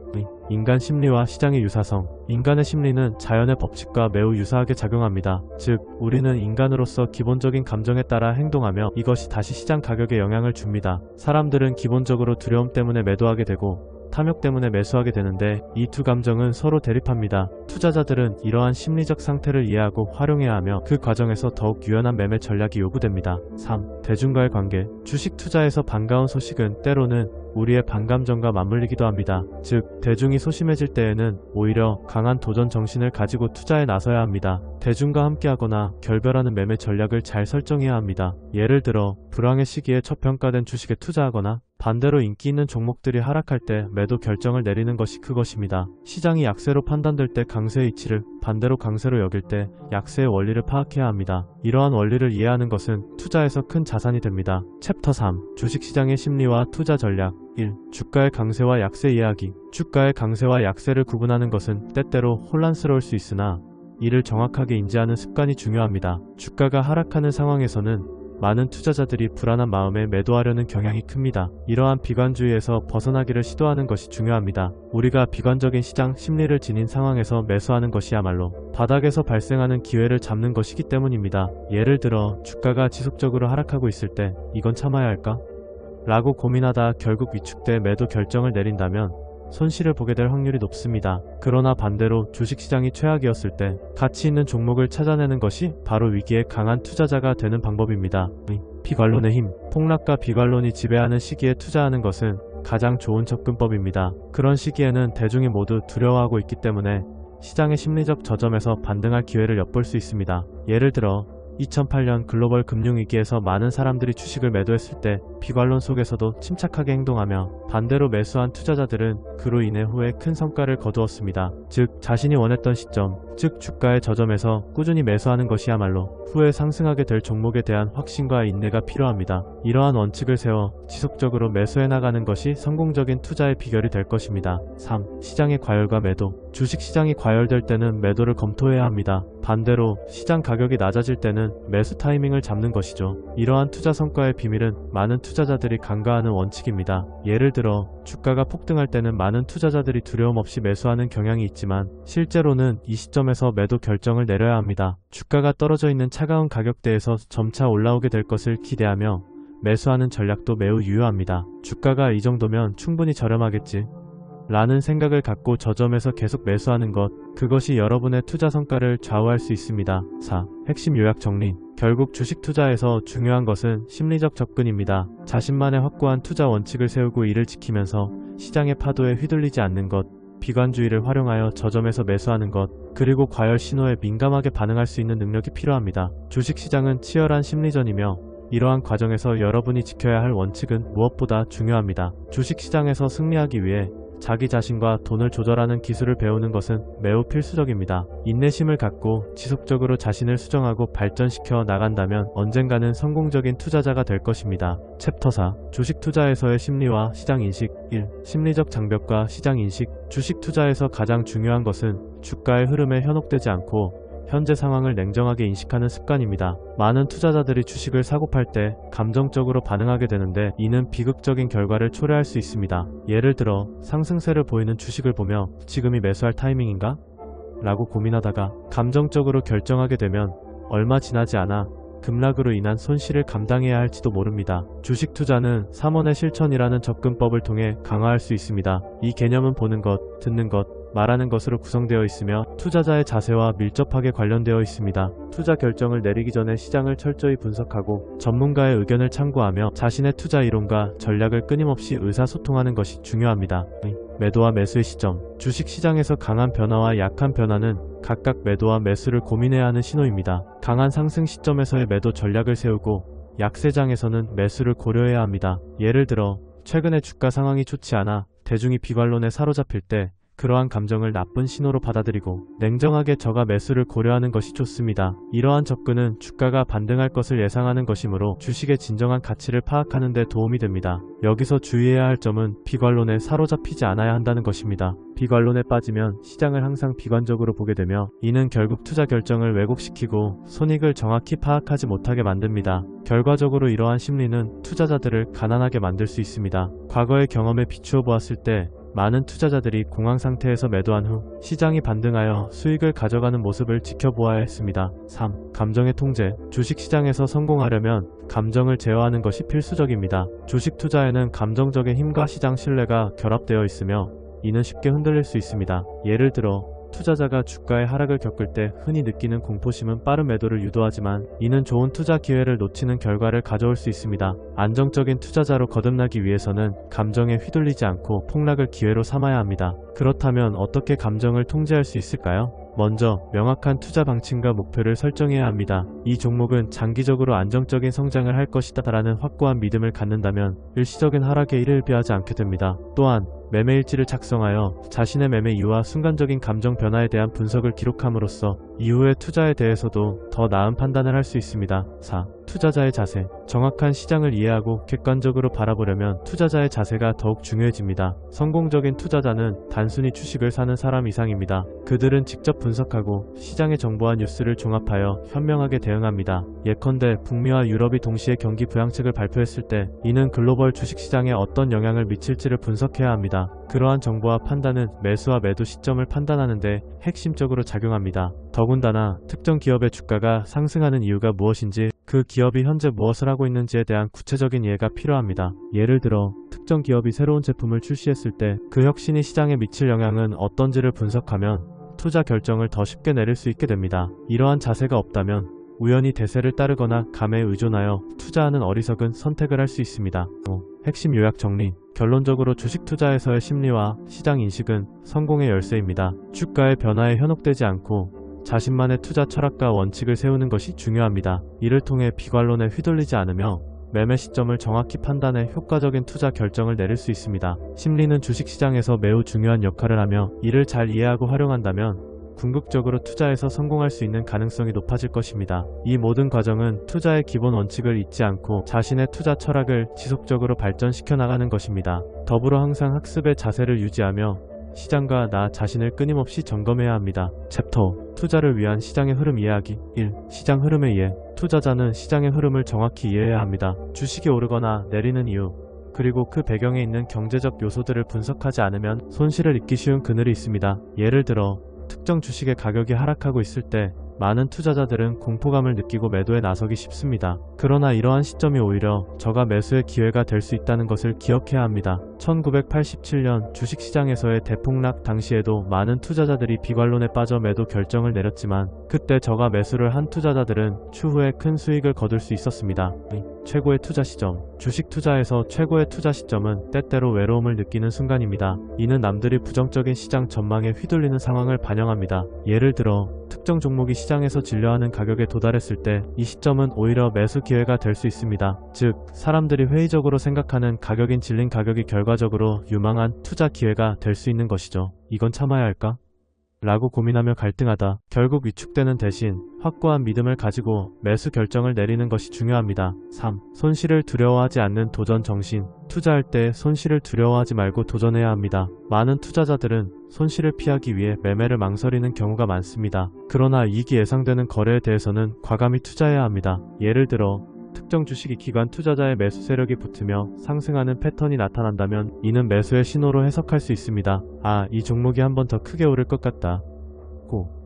[SPEAKER 1] 인간 심리와 시장의 유사성. 인간의 심리는 자연의 법칙과 매우 유사하게 작용합니다. 즉, 우리는 인간으로서 기본적인 감정에 따라 행동하며 이것이 다시 시장 가격에 영향을 줍니다. 사람들은 기본적으로 두려움 때문에 매도하게 되고 탐욕 때문에 매수하게 되는데 이 두 감정은 서로 대립합니다. 투자자들은 이러한 심리적 상태를 이해하고 활용해야 하며 그 과정에서 더욱 유연한 매매 전략이 요구됩니다. 3. 대중과의 관계. 주식 투자에서 반가운 소식은 때로는 우리의 반감정과 맞물리기도 합니다. 즉, 대중이 소심해질 때에는 오히려 강한 도전 정신을 가지고 투자에 나서야 합니다. 대중과 함께하거나 결별하는 매매 전략을 잘 설정해야 합니다. 예를 들어 불황의 시기에 저평가된 주식에 투자하거나 반대로 인기 있는 종목들이 하락할 때 매도 결정을 내리는 것이 그것입니다. 시장이 약세로 판단될 때 강세의 이치를, 반대로 강세로 여길 때 약세의 원리를 파악해야 합니다. 이러한 원리를 이해하는 것은 투자에서 큰 자산이 됩니다. 챕터 3. 주식시장의 심리와 투자 전략. 1. 주가의 강세와 약세 이야기. 주가의 강세와 약세를 구분하는 것은 때때로 혼란스러울 수 있으나 이를 정확하게 인지하는 습관이 중요합니다. 주가가 하락하는 상황에서는 많은 투자자들이 불안한 마음에 매도하려는 경향이 큽니다. 이러한 비관주의에서 벗어나기를 시도하는 것이 중요합니다. 우리가 비관적인 시장 심리를 지닌 상황에서 매수하는 것이야말로 바닥에서 발생하는 기회를 잡는 것이기 때문입니다. 예를 들어 주가가 지속적으로 하락하고 있을 때 이건 참아야 할까? 라고 고민하다 결국 위축돼 매도 결정을 내린다면 손실을 보게 될 확률이 높습니다. 그러나 반대로 주식시장이 최악이었을 때 가치 있는 종목을 찾아내는 것이 바로 위기에 강한 투자자가 되는 방법입니다. 비관론의 힘. 폭락과 비관론이 지배하는 시기에 투자하는 것은 가장 좋은 접근법입니다. 그런 시기에는 대중이 모두 두려워하고 있기 때문에 시장의 심리적 저점에서 반등할 기회를 엿볼 수 있습니다. 예를 들어 2008년 글로벌 금융위기에서 많은 사람들이 주식을 매도했을 때 비관론 속에서도 침착하게 행동하며 반대로 매수한 투자자들은 그로 인해 후에 큰 성과를 거두었습니다. 즉 자신이 원했던 시점, 즉 주가의 저점에서 꾸준히 매수하는 것이야말로 후에 상승하게 될 종목에 대한 확신과 인내가 필요합니다. 이러한 원칙을 세워 지속적으로 매수해 나가는 것이 성공적인 투자의 비결이 될 것입니다. 3. 시장의 과열과 매도. 주식시장이 과열될 때는 매도를 검토해야 합니다. 반대로 시장 가격이 낮아질 때는 매수 타이밍을 잡는 것이죠. 이러한 투자 성과의 비밀은 많은 투자자들이 간과하는 원칙입니다. 예를 들어 주가가 폭등할 때는 많은 투자자들이 두려움 없이 매수하는 경향이 있지만 실제로는 이 시점에서 매도 결정을 내려야 합니다. 주가가 떨어져 있는 차가운 가격대에서 점차 올라오게 될 것을 기대하며 매수하는 전략도 매우 유효합니다. 주가가 이 정도면 충분히 저렴하겠지 라는 생각을 갖고 저점에서 계속 매수하는 것, 그것이 여러분의 투자 성과를 좌우할 수 있습니다. 4. 핵심 요약 정리. 결국 주식 투자에서 중요한 것은 심리적 접근입니다. 자신만의 확고한 투자 원칙을 세우고 이를 지키면서 시장의 파도에 휘둘리지 않는 것, 비관주의를 활용하여 저점에서 매수하는 것, 그리고 과열 신호에 민감하게 반응할 수 있는 능력이 필요합니다. 주식시장은 치열한 심리전이며 이러한 과정에서 여러분이 지켜야 할 원칙은 무엇보다 중요합니다. 주식시장에서 승리하기 위해 자기 자신과 돈을 조절하는 기술을 배우는 것은 매우 필수적입니다. 인내심을 갖고 지속적으로 자신을 수정하고 발전시켜 나간다면 언젠가는 성공적인 투자자가 될 것입니다. 챕터 4. 주식 투자에서의 심리와 시장 인식. 1. 심리적 장벽과 시장 인식. 주식 투자에서 가장 중요한 것은 주가의 흐름에 현혹되지 않고 현재 상황을 냉정하게 인식하는 습관입니다. 많은 투자자들이 주식을 사고 팔 때 감정적으로 반응하게 되는데 이는 비극적인 결과를 초래할 수 있습니다. 예를 들어 상승세를 보이는 주식을 보며 지금이 매수할 타이밍인가? 라고 고민하다가 감정적으로 결정하게 되면 얼마 지나지 않아 급락으로 인한 손실을 감당해야 할지도 모릅니다. 주식 투자는 3원의 실천이라는 접근법을 통해 강화할 수 있습니다. 이 개념은 보는 것, 듣는 것, 말하는 것으로 구성되어 있으며 투자자의 자세와 밀접하게 관련되어 있습니다. 투자 결정을 내리기 전에 시장을 철저히 분석하고 전문가의 의견을 참고하며 자신의 투자 이론과 전략을 끊임없이 의사소통하는 것이 중요합니다. 매도와 매수의 시점. 주식시장에서 강한 변화와 약한 변화는 각각 매도와 매수를 고민해야 하는 신호입니다. 강한 상승 시점에서의 매도 전략을 세우고 약세장에서는 매수를 고려해야 합니다. 예를 들어 최근에 주가 상황이 좋지 않아 대중이 비관론에 사로잡힐 때 그러한 감정을 나쁜 신호로 받아들이고 냉정하게 저가 매수를 고려하는 것이 좋습니다. 이러한 접근은 주가가 반등할 것을 예상하는 것이므로 주식의 진정한 가치를 파악하는 데 도움이 됩니다. 여기서 주의해야 할 점은 비관론에 사로잡히지 않아야 한다는 것입니다. 비관론에 빠지면 시장을 항상 비관적으로 보게 되며 이는 결국 투자 결정을 왜곡시키고 손익을 정확히 파악하지 못하게 만듭니다. 결과적으로 이러한 심리는 투자자들을 가난하게 만들 수 있습니다. 과거의 경험에 비추어 보았을 때 많은 투자자들이 공황 상태에서 매도한 후 시장이 반등하여 수익을 가져가는 모습을 지켜보아야 했습니다. 3. 감정의 통제. 주식시장에서 성공하려면 감정을 제어하는 것이 필수적입니다. 주식 투자에는 감정적인 힘과 시장 신뢰가 결합되어 있으며 이는 쉽게 흔들릴 수 있습니다. 예를 들어 투자자가 주가의 하락을 겪을 때 흔히 느끼는 공포심은 빠른 매도를 유도하지만 이는 좋은 투자 기회를 놓치는 결과를 가져올 수 있습니다. 안정적인 투자자로 거듭나기 위해서는 감정에 휘둘리지 않고 폭락을 기회로 삼아야 합니다. 그렇다면 어떻게 감정을 통제할 수 있을까요? 먼저 명확한 투자 방침과 목표를 설정해야 합니다. 이 종목은 장기적으로 안정적인 성장을 할 것이다 라는 확고한 믿음을 갖는다면 일시적인 하락에 일을 비하지 않게 됩니다. 또한 매매 일지를 작성하여 자신의 매매 이유와 순간적인 감정 변화에 대한 분석을 기록함으로써 이후의 투자에 대해서도 더 나은 판단을 할 수 있습니다. 4. 투자자의 자세. 정확한 시장을 이해하고 객관적으로 바라보려면 투자자의 자세가 더욱 중요해집니다. 성공적인 투자자는 단순히 주식을 사는 사람 이상입니다. 그들은 직접 분석하고 시장의 정보와 뉴스를 종합하여 현명하게 대응합니다. 예컨대 북미와 유럽이 동시에 경기 부양책을 발표했을 때 이는 글로벌 주식시장에 어떤 영향을 미칠지를 분석해야 합니다. 그러한 정보와 판단은 매수와 매도 시점을 판단하는 데 핵심적으로 작용합니다. 더군다나 특정 기업의 주가가 상승하는 이유가 무엇인지, 그 기업이 현재 무엇을 하고 있는지에 대한 구체적인 이해가 필요합니다. 예를 들어 특정 기업이 새로운 제품을 출시했을 때 그 혁신이 시장에 미칠 영향은 어떤지를 분석하면 투자 결정을 더 쉽게 내릴 수 있게 됩니다. 이러한 자세가 없다면 우연히 대세를 따르거나 감에 의존하여 투자하는 어리석은 선택을 할 수 있습니다. 핵심 요약 정리. 결론적으로 주식 투자에서의 심리와 시장 인식은 성공의 열쇠입니다. 주가의 변화에 현혹되지 않고 자신만의 투자 철학과 원칙을 세우는 것이 중요합니다. 이를 통해 비관론에 휘둘리지 않으며 매매 시점을 정확히 판단해 효과적인 투자 결정을 내릴 수 있습니다. 심리는 주식시장에서 매우 중요한 역할을 하며 이를 잘 이해하고 활용한다면 궁극적으로 투자에서 성공할 수 있는 가능성이 높아질 것입니다. 이 모든 과정은 투자의 기본 원칙을 잊지 않고 자신의 투자 철학을 지속적으로 발전시켜 나가는 것입니다. 더불어 항상 학습의 자세를 유지하며 시장과 나 자신을 끊임없이 점검해야 합니다. 챕터 5. 투자를 위한 시장의 흐름 이해하기. 1. 시장 흐름의 이해. 투자자는 시장의 흐름을 정확히 이해해야 합니다. 주식이 오르거나 내리는 이유, 그리고 그 배경에 있는 경제적 요소들을 분석하지 않으면 손실을 입기 쉬운 그늘이 있습니다. 예를 들어 특정 주식의 가격이 하락하고 있을 때 많은 투자자들은 공포감을 느끼고 매도에 나서기 쉽습니다. 그러나 이러한 시점이 오히려 저가 매수의 기회가 될 수 있다는 것을 기억해야 합니다. 1987년 주식시장에서의 대폭락 당시에도 많은 투자자들이 비관론에 빠져 매도 결정을 내렸지만 그때 저가 매수를 한 투자자들은 추후에 큰 수익을 거둘 수 있었습니다. 최고의 투자 시점. 주식 투자에서 최고의 투자 시점은 때때로 외로움을 느끼는 순간입니다. 이는 남들이 부정적인 시장 전망에 휘둘리는 상황을 반영합니다. 예를 들어 특정 종목이 시장에서 진려하는 가격에 도달했을 때 이 시점은 오히려 매수 기회가 될 수 있습니다. 즉, 사람들이 회의적으로 생각하는 가격인 질린 가격이 결과적으로 유망한 투자 기회가 될 수 있는 것이죠. 이건 참아야 할까? 라고 고민하며 갈등하다 결국 위축되는 대신 확고한 믿음을 가지고 매수 결정을 내리는 것이 중요합니다. 3. 손실을 두려워하지 않는 도전 정신. 투자할 때 손실을 두려워하지 말고 도전해야 합니다. 많은 투자자들은 손실을 피하기 위해 매매를 망설이는 경우가 많습니다. 그러나 이익이 예상되는 거래에 대해서는 과감히 투자해야 합니다. 예를 들어 특정 주식이 기관 투자자의 매수 세력이 붙으며 상승하는 패턴이 나타난다면 이는 매수의 신호로 해석할 수 있습니다. 이 종목이 한 번 더 크게 오를 것 같다.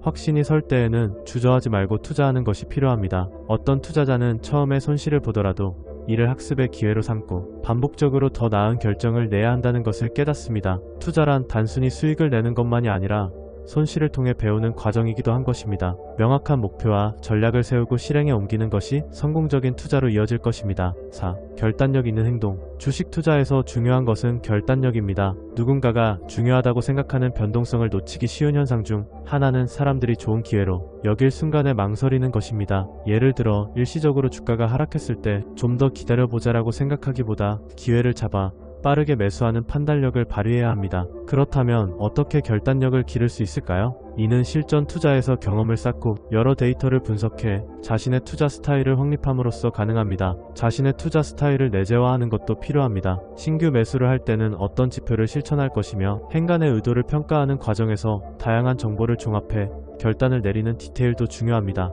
[SPEAKER 1] 확신이 설 때에는 주저하지 말고 투자하는 것이 필요합니다. 어떤 투자자는 처음에 손실을 보더라도 이를 학습의 기회로 삼고 반복적으로 더 나은 결정을 내야 한다는 것을 깨닫습니다. 투자란 단순히 수익을 내는 것만이 아니라 손실을 통해 배우는 과정이기도 한 것입니다. 명확한 목표와 전략을 세우고 실행에 옮기는 것이 성공적인 투자로 이어질 것입니다. 4. 결단력 있는 행동. 주식 투자에서 중요한 것은 결단력입니다. 누군가가 중요하다고 생각하는 변동성을 놓치기 쉬운 현상 중 하나는 사람들이 좋은 기회로 여길 순간에 망설이는 것입니다. 예를 들어 일시적으로 주가가 하락했을 때 좀 더 기다려보자라고 생각하기보다 기회를 잡아 빠르게 매수하는 판단력을 발휘해야 합니다. 그렇다면 어떻게 결단력을 기를 수 있을까요? 이는 실전 투자에서 경험을 쌓고 여러 데이터를 분석해 자신의 투자 스타일을 확립함으로써 가능합니다. 자신의 투자 스타일을 내재화하는 것도 필요합니다. 신규 매수를 할 때는 어떤 지표를 실천할 것이며 행간의 의도를 평가하는 과정에서 다양한 정보를 종합해 결단을 내리는 디테일도 중요합니다.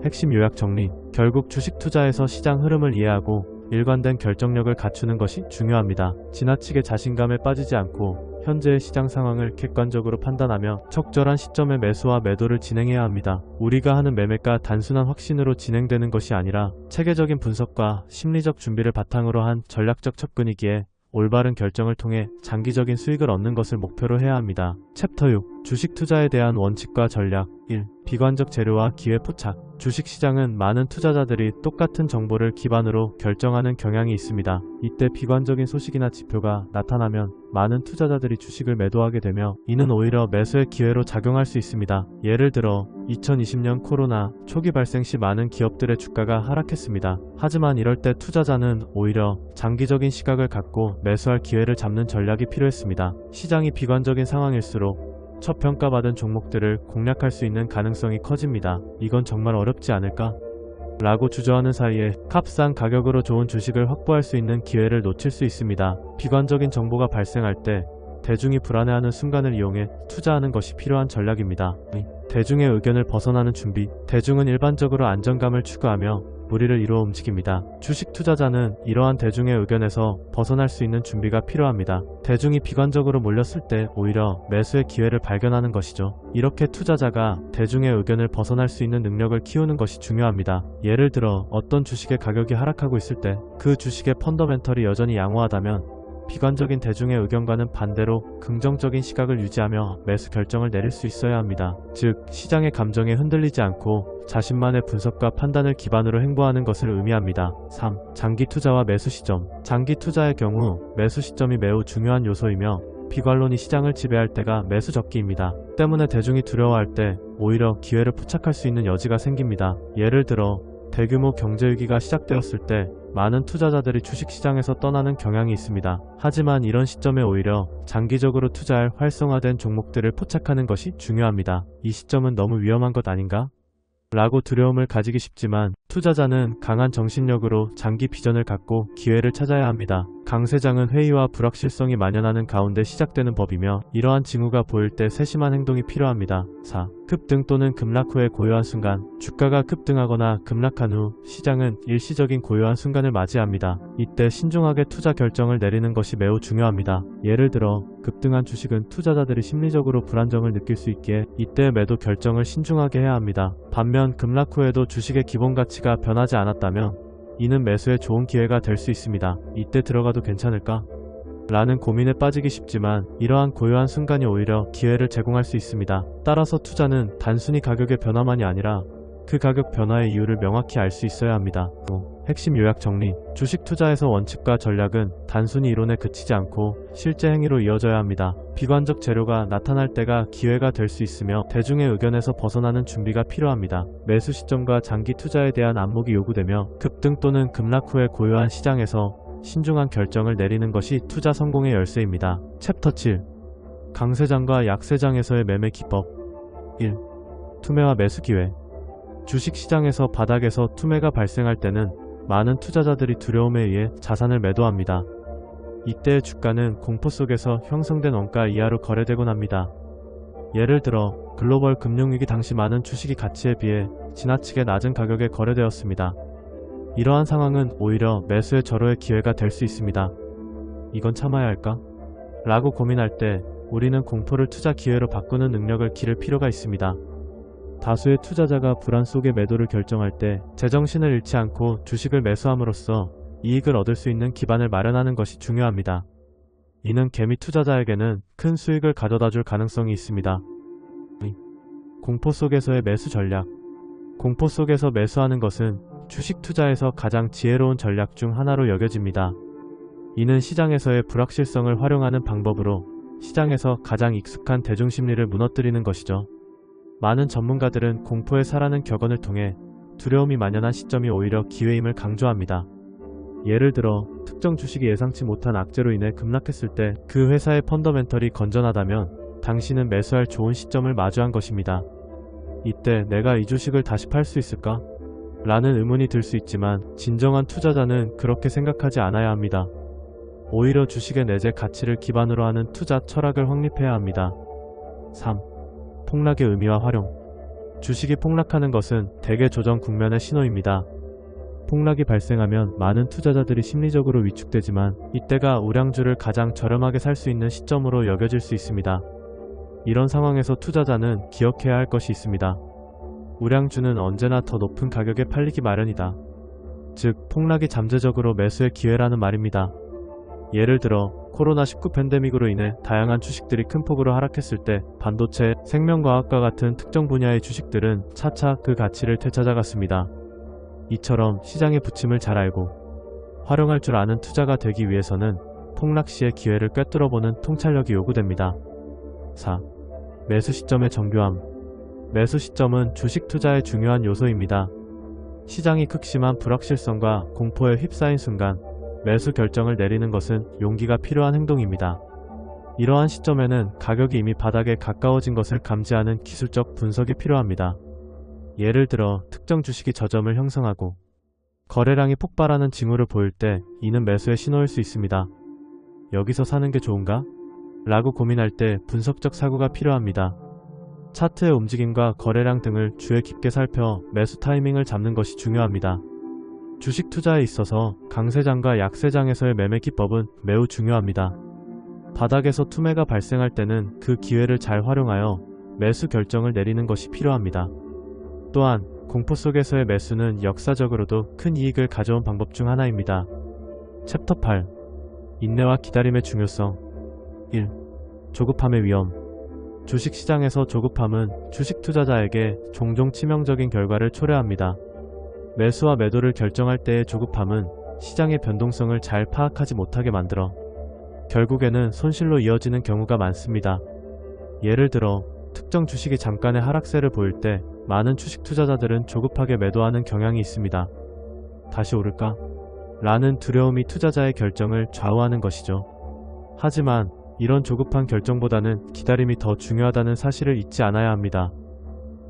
[SPEAKER 1] 핵심 요약 정리. 결국 주식 투자에서 시장 흐름을 이해하고 일관된 결정력을 갖추는 것이 중요합니다. 지나치게 자신감에 빠지지 않고 현재의 시장 상황을 객관적으로 판단하며 적절한 시점에 매수와 매도를 진행해야 합니다. 우리가 하는 매매가 단순한 확신으로 진행되는 것이 아니라 체계적인 분석과 심리적 준비를 바탕으로 한 전략적 접근이기에 올바른 결정을 통해 장기적인 수익을 얻는 것을 목표로 해야 합니다. 챕터 6. 주식 투자에 대한 원칙과 전략. 1. 비관적 재료와 기회 포착. 주식시장은 많은 투자자들이 똑같은 정보를 기반으로 결정하는 경향이 있습니다. 이때 비관적인 소식이나 지표가 나타나면 많은 투자자들이 주식을 매도하게 되며 이는 오히려 매수의 기회로 작용할 수 있습니다. 예를 들어 2020년 코로나 초기 발생 시 많은 기업들의 주가가 하락했습니다. 하지만 이럴 때 투자자는 오히려 장기적인 시각을 갖고 매수할 기회를 잡는 전략이 필요했습니다. 시장이 비관적인 상황일수록 저평가받은 종목들을 공략할 수 있는 가능성이 커집니다. 이건 정말 어렵지 않을까? 라고 주저하는 사이에 값싼 가격으로 좋은 주식을 확보할 수 있는 기회를 놓칠 수 있습니다. 비관적인 정보가 발생할 때 대중이 불안해하는 순간을 이용해 투자하는 것이 필요한 전략입니다. 대중의 의견을 벗어나는 준비. 대중은 일반적으로 안정감을 추구하며 무리를 이루어 움직입니다. 주식 투자자는 이러한 대중의 의견에서 벗어날 수 있는 준비가 필요합니다. 대중이 비관적으로 몰렸을 때 오히려 매수의 기회를 발견하는 것이죠. 이렇게 투자자가 대중의 의견을 벗어날 수 있는 능력을 키우는 것이 중요합니다. 예를 들어 어떤 주식의 가격이 하락하고 있을 때 그 주식의 펀더멘털이 여전히 양호하다면 비관적인 대중의 의견과는 반대로 긍정적인 시각을 유지하며 매수 결정을 내릴 수 있어야 합니다. 즉, 시장의 감정에 흔들리지 않고 자신만의 분석과 판단을 기반으로 행보하는 것을 의미합니다. 3. 장기 투자와 매수 시점. 장기 투자의 경우 매수 시점이 매우 중요한 요소이며 비관론이 시장을 지배할 때가 매수 적기입니다. 때문에 대중이 두려워할 때 오히려 기회를 포착할 수 있는 여지가 생깁니다. 예를 들어 대규모 경제위기가 시작되었을 때 많은 투자자들이 주식시장에서 떠나는 경향이 있습니다. 하지만 이런 시점에 오히려 장기적으로 투자할 활성화된 종목들을 포착하는 것이 중요합니다. 이 시점은 너무 위험한 것 아닌가? 라고 두려움을 가지기 쉽지만 투자자는 강한 정신력으로 장기 비전을 갖고 기회를 찾아야 합니다. 강세장은 회의와 불확실성이 만연하는 가운데 시작되는 법이며 이러한 징후가 보일 때 세심한 행동이 필요합니다. 4. 급등 또는 급락 후의 고요한 순간. 주가가 급등하거나 급락한 후 시장은 일시적인 고요한 순간을 맞이합니다. 이때 신중하게 투자 결정을 내리는 것이 매우 중요합니다. 예를 들어 급등한 주식은 투자자들이 심리적으로 불안정을 느낄 수 있기에 이때 매도 결정을 신중하게 해야 합니다. 반면 급락 후에도 주식의 기본 가치가 변하지 않았다면 이는 매수에 좋은 기회가 될 수 있습니다. 이때 들어가도 괜찮을까? 라는 고민에 빠지기 쉽지만 이러한 고요한 순간이 오히려 기회를 제공할 수 있습니다. 따라서 투자는 단순히 가격의 변화만이 아니라 그 가격 변화의 이유를 명확히 알 수 있어야 합니다. 핵심 요약 정리. 주식 투자에서 원칙과 전략은 단순히 이론에 그치지 않고 실제 행위로 이어져야 합니다. 비관적 재료가 나타날 때가 기회가 될 수 있으며 대중의 의견에서 벗어나는 준비가 필요합니다. 매수 시점과 장기 투자에 대한 안목이 요구되며 급등 또는 급락 후의 고요한 시장에서 신중한 결정을 내리는 것이 투자 성공의 열쇠입니다. 챕터 7. 강세장과 약세장에서의 매매 기법. 1. 투매와 매수 기회. 주식시장에서 바닥에서 투매가 발생할 때는 많은 투자자들이 두려움에 의해 자산을 매도합니다. 이때의 주가는 공포 속에서 형성된 원가 이하로 거래되곤 합니다. 예를 들어 글로벌 금융위기 당시 많은 주식이 가치에 비해 지나치게 낮은 가격에 거래되었습니다. 이러한 상황은 오히려 매수의 절호의 기회가 될 수 있습니다. 이건 참아야 할까? 라고 고민할 때 우리는 공포를 투자 기회로 바꾸는 능력을 기를 필요가 있습니다. 다수의 투자자가 불안 속에 매도를 결정할 때 제정신을 잃지 않고 주식을 매수함으로써 이익을 얻을 수 있는 기반을 마련하는 것이 중요합니다. 이는 개미 투자자에게는 큰 수익을 가져다 줄 가능성이 있습니다. 공포 속에서의 매수 전략. 공포 속에서 매수하는 것은 주식 투자에서 가장 지혜로운 전략 중 하나로 여겨집니다. 이는 시장에서의 불확실성을 활용하는 방법으로 시장에서 가장 익숙한 대중심리를 무너뜨리는 것이죠. 많은 전문가들은 공포에 사라는 격언을 통해 두려움이 만연한 시점이 오히려 기회임을 강조합니다. 예를 들어 특정 주식이 예상치 못한 악재로 인해 급락했을 때 그 회사의 펀더멘털이 건전하다면 당신은 매수할 좋은 시점을 마주한 것입니다. 이때 내가 이 주식을 다시 팔 수 있을까? 라는 의문이 들 수 있지만 진정한 투자자는 그렇게 생각하지 않아야 합니다. 오히려 주식의 내재 가치를 기반으로 하는 투자 철학을 확립해야 합니다. 3. 폭락의 의미와 활용. 주식이 폭락하는 것은 대개 조정 국면의 신호입니다. 폭락이 발생하면 많은 투자자들이 심리적으로 위축되지만 이때가 우량주를 가장 저렴하게 살 수 있는 시점으로 여겨질 수 있습니다. 이런 상황에서 투자자는 기억해야 할 것이 있습니다. 우량주는 언제나 더 높은 가격에 팔리기 마련이다. 즉, 폭락이 잠재적으로 매수의 기회라는 말입니다. 예를 들어 코로나19 팬데믹으로 인해 다양한 주식들이 큰 폭으로 하락했을 때 반도체, 생명과학과 같은 특정 분야의 주식들은 차차 그 가치를 되찾아갔습니다. 이처럼 시장의 부침을 잘 알고 활용할 줄 아는 투자가 되기 위해서는 폭락 시의 기회를 꿰뚫어보는 통찰력이 요구됩니다. 4. 매수 시점의 정교함. 매수 시점은 주식 투자의 중요한 요소입니다. 시장이 극심한 불확실성과 공포에 휩싸인 순간 매수 결정을 내리는 것은 용기가 필요한 행동입니다. 이러한 시점에는 가격이 이미 바닥에 가까워진 것을 감지하는 기술적 분석이 필요합니다. 예를 들어 특정 주식이 저점을 형성하고 거래량이 폭발하는 징후를 보일 때 이는 매수의 신호일 수 있습니다. 여기서 사는 게 좋은가? 라고 고민할 때 분석적 사고가 필요합니다. 차트의 움직임과 거래량 등을 주의 깊게 살펴 매수 타이밍을 잡는 것이 중요합니다. 주식 투자에 있어서 강세장과 약세장에서의 매매 기법은 매우 중요합니다. 바닥에서 투매가 발생할 때는 그 기회를 잘 활용하여 매수 결정을 내리는 것이 필요합니다. 또한 공포 속에서의 매수는 역사적으로도 큰 이익을 가져온 방법 중 하나입니다. 챕터 8. 인내와 기다림의 중요성. 1. 조급함의 위험. 주식시장에서 조급함은 주식 투자자에게 종종 치명적인 결과를 초래합니다. 매수와 매도를 결정할 때의 조급함은 시장의 변동성을 잘 파악하지 못하게 만들어 결국에는 손실로 이어지는 경우가 많습니다. 예를 들어 특정 주식이 잠깐의 하락세를 보일 때 많은 주식 투자자들은 조급하게 매도하는 경향이 있습니다. 다시 오를까? 라는 두려움이 투자자의 결정을 좌우하는 것이죠. 하지만 이런 조급한 결정보다는 기다림이 더 중요하다는 사실을 잊지 않아야 합니다.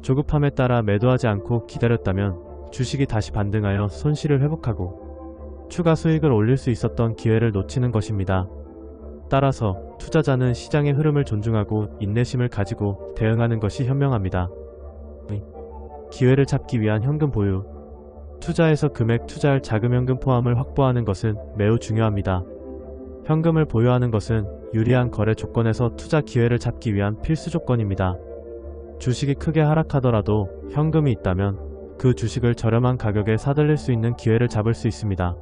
[SPEAKER 1] 조급함에 따라 매도하지 않고 기다렸다면 주식이 다시 반등하여 손실을 회복하고 추가 수익을 올릴 수 있었던 기회를 놓치는 것입니다. 따라서 투자자는 시장의 흐름을 존중하고 인내심을 가지고 대응하는 것이 현명합니다. 기회를 잡기 위한 현금 보유. 투자에서 금액 투자할 자금현금 포함을 확보하는 것은 매우 중요합니다. 현금을 보유하는 것은 유리한 거래 조건에서 투자 기회를 잡기 위한 필수 조건입니다. 주식이 크게 하락하더라도 현금이 있다면 그 주식을 저렴한 가격에 사들일 수 있는 기회를 잡을 수 있습니다.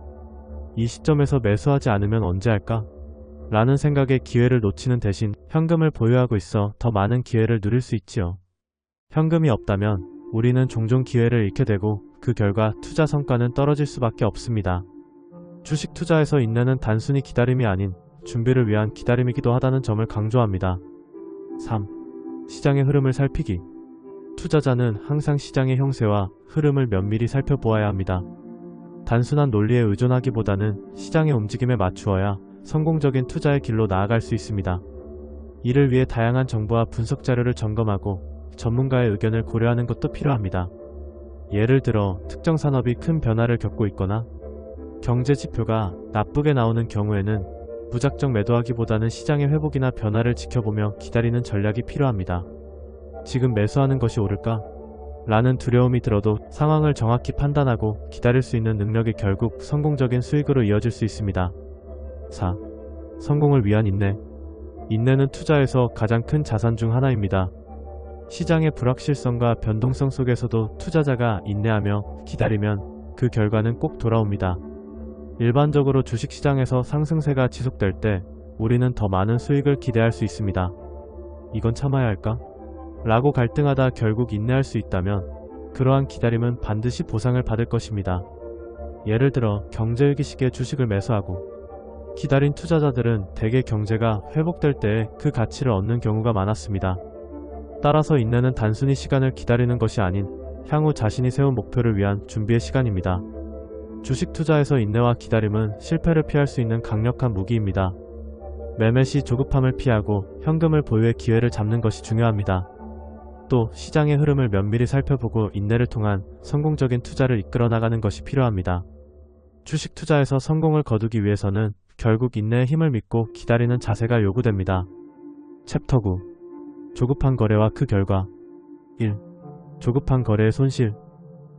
[SPEAKER 1] 이 시점에서 매수하지 않으면 언제 할까? 라는 생각에 기회를 놓치는 대신 현금을 보유하고 있어 더 많은 기회를 누릴 수 있지요. 현금이 없다면 우리는 종종 기회를 잃게 되고 그 결과 투자 성과는 떨어질 수밖에 없습니다. 주식 투자에서 인내는 단순히 기다림이 아닌 준비를 위한 기다림이기도 하다는 점을 강조합니다. 3. 시장의 흐름을 살피기. 투자자는 항상 시장의 형세와 흐름을 면밀히 살펴보아야 합니다. 단순한 논리에 의존하기보다는 시장의 움직임에 맞추어야 성공적인 투자의 길로 나아갈 수 있습니다. 이를 위해 다양한 정보와 분석 자료를 점검하고 전문가의 의견을 고려하는 것도 필요합니다. 예를 들어 특정 산업이 큰 변화를 겪고 있거나 경제 지표가 나쁘게 나오는 경우에는 무작정 매도하기보다는 시장의 회복이나 변화를 지켜보며 기다리는 전략이 필요합니다. 지금 매수하는 것이 옳을까? 라는 두려움이 들어도 상황을 정확히 판단하고 기다릴 수 있는 능력이 결국 성공적인 수익으로 이어질 수 있습니다. 4. 성공을 위한 인내. 인내는 투자에서 가장 큰 자산 중 하나입니다. 시장의 불확실성과 변동성 속에서도 투자자가 인내하며 기다리면 그 결과는 꼭 돌아옵니다. 일반적으로 주식시장에서 상승세가 지속될 때 우리는 더 많은 수익을 기대할 수 있습니다. 이건 참아야 할까? 라고 갈등하다 결국 인내할 수 있다면 그러한 기다림은 반드시 보상을 받을 것입니다. 예를 들어 경제위기 시기에 주식을 매수하고 기다린 투자자들은 대개 경제가 회복될 때에 그 가치를 얻는 경우가 많았습니다. 따라서 인내는 단순히 시간을 기다리는 것이 아닌 향후 자신이 세운 목표를 위한 준비의 시간입니다. 주식 투자에서 인내와 기다림은 실패를 피할 수 있는 강력한 무기입니다. 매매 시 조급함을 피하고 현금을 보유해 기회를 잡는 것이 중요합니다. 또 시장의 흐름을 면밀히 살펴보고 인내를 통한 성공적인 투자를 이끌어 나가는 것이 필요합니다. 주식 투자에서 성공을 거두기 위해서는 결국 인내의 힘을 믿고 기다리는 자세가 요구됩니다. 챕터 9. 조급한 거래와 그 결과. 1. 조급한 거래의 손실.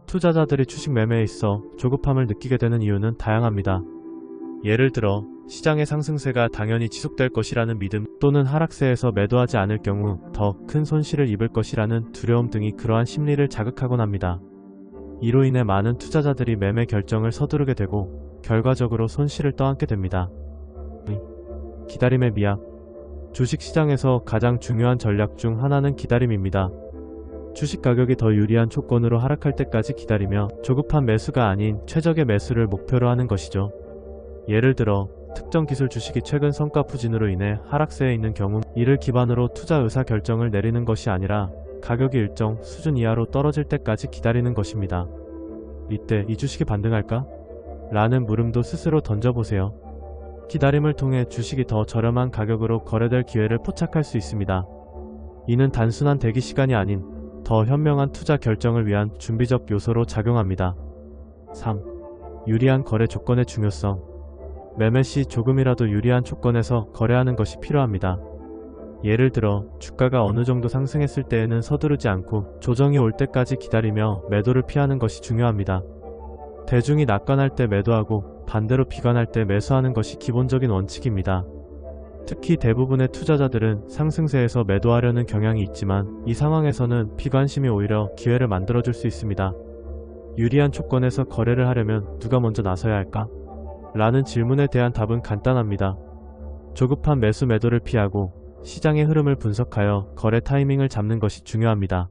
[SPEAKER 1] 투자자들이 주식 매매에 있어 조급함을 느끼게 되는 이유는 다양합니다. 예를 들어 시장의 상승세가 당연히 지속될 것이라는 믿음 또는 하락세에서 매도하지 않을 경우 더 큰 손실을 입을 것이라는 두려움 등이 그러한 심리를 자극하곤 합니다. 이로 인해 많은 투자자들이 매매 결정을 서두르게 되고 결과적으로 손실을 떠안게 됩니다. 기다림의 미학. 주식시장에서 가장 중요한 전략 중 하나는 기다림입니다. 주식 가격이 더 유리한 조건으로 하락할 때까지 기다리며 조급한 매수가 아닌 최적의 매수를 목표로 하는 것이죠. 예를 들어 특정 기술 주식이 최근 성과 부진으로 인해 하락세에 있는 경우 이를 기반으로 투자 의사 결정을 내리는 것이 아니라 가격이 일정 수준 이하로 떨어질 때까지 기다리는 것입니다. 이때 이 주식이 반등할까? 라는 물음도 스스로 던져보세요. 기다림을 통해 주식이 더 저렴한 가격으로 거래될 기회를 포착할 수 있습니다. 이는 단순한 대기 시간이 아닌 더 현명한 투자 결정을 위한 준비적 요소로 작용합니다. 3. 유리한 거래 조건의 중요성. 매매 시 조금이라도 유리한 조건에서 거래하는 것이 필요합니다. 예를 들어 주가가 어느 정도 상승했을 때에는 서두르지 않고 조정이 올 때까지 기다리며 매도를 피하는 것이 중요합니다. 대중이 낙관할 때 매도하고 반대로 비관할 때 매수하는 것이 기본적인 원칙입니다. 특히 대부분의 투자자들은 상승세에서 매도하려는 경향이 있지만 이 상황에서는 비관심이 오히려 기회를 만들어줄 수 있습니다. 유리한 조건에서 거래를 하려면 누가 먼저 나서야 할까? 라는 질문에 대한 답은 간단합니다. 조급한 매수 매도를 피하고 시장의 흐름을 분석하여 거래 타이밍을 잡는 것이 중요합니다.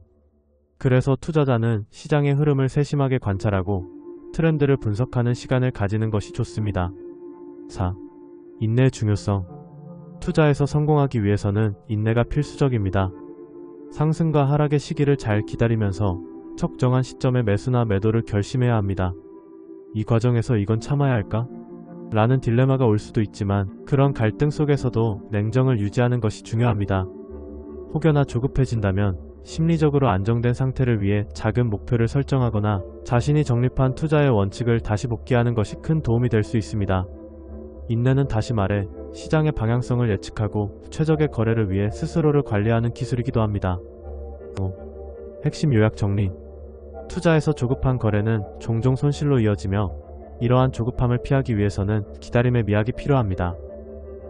[SPEAKER 1] 그래서 투자자는 시장의 흐름을 세심하게 관찰하고 트렌드를 분석하는 시간을 가지는 것이 좋습니다. 4. 인내의 중요성. 투자에서 성공하기 위해서는 인내가 필수적입니다. 상승과 하락의 시기를 잘 기다리면서 적정한 시점에 매수나 매도를 결심해야 합니다. 이 과정에서 이건 참아야 할까? 라는 딜레마가 올 수도 있지만 그런 갈등 속에서도 냉정을 유지하는 것이 중요합니다. 혹여나 조급해진다면 심리적으로 안정된 상태를 위해 작은 목표를 설정하거나 자신이 정립한 투자의 원칙을 다시 복귀하는 것이 큰 도움이 될 수 있습니다. 인내는 다시 말해 시장의 방향성을 예측하고 최적의 거래를 위해 스스로를 관리하는 기술이기도 합니다. 5. 핵심 요약 정리. 투자에서 조급한 거래는 종종 손실로 이어지며 이러한 조급함을 피하기 위해서는 기다림의 미학이 필요합니다.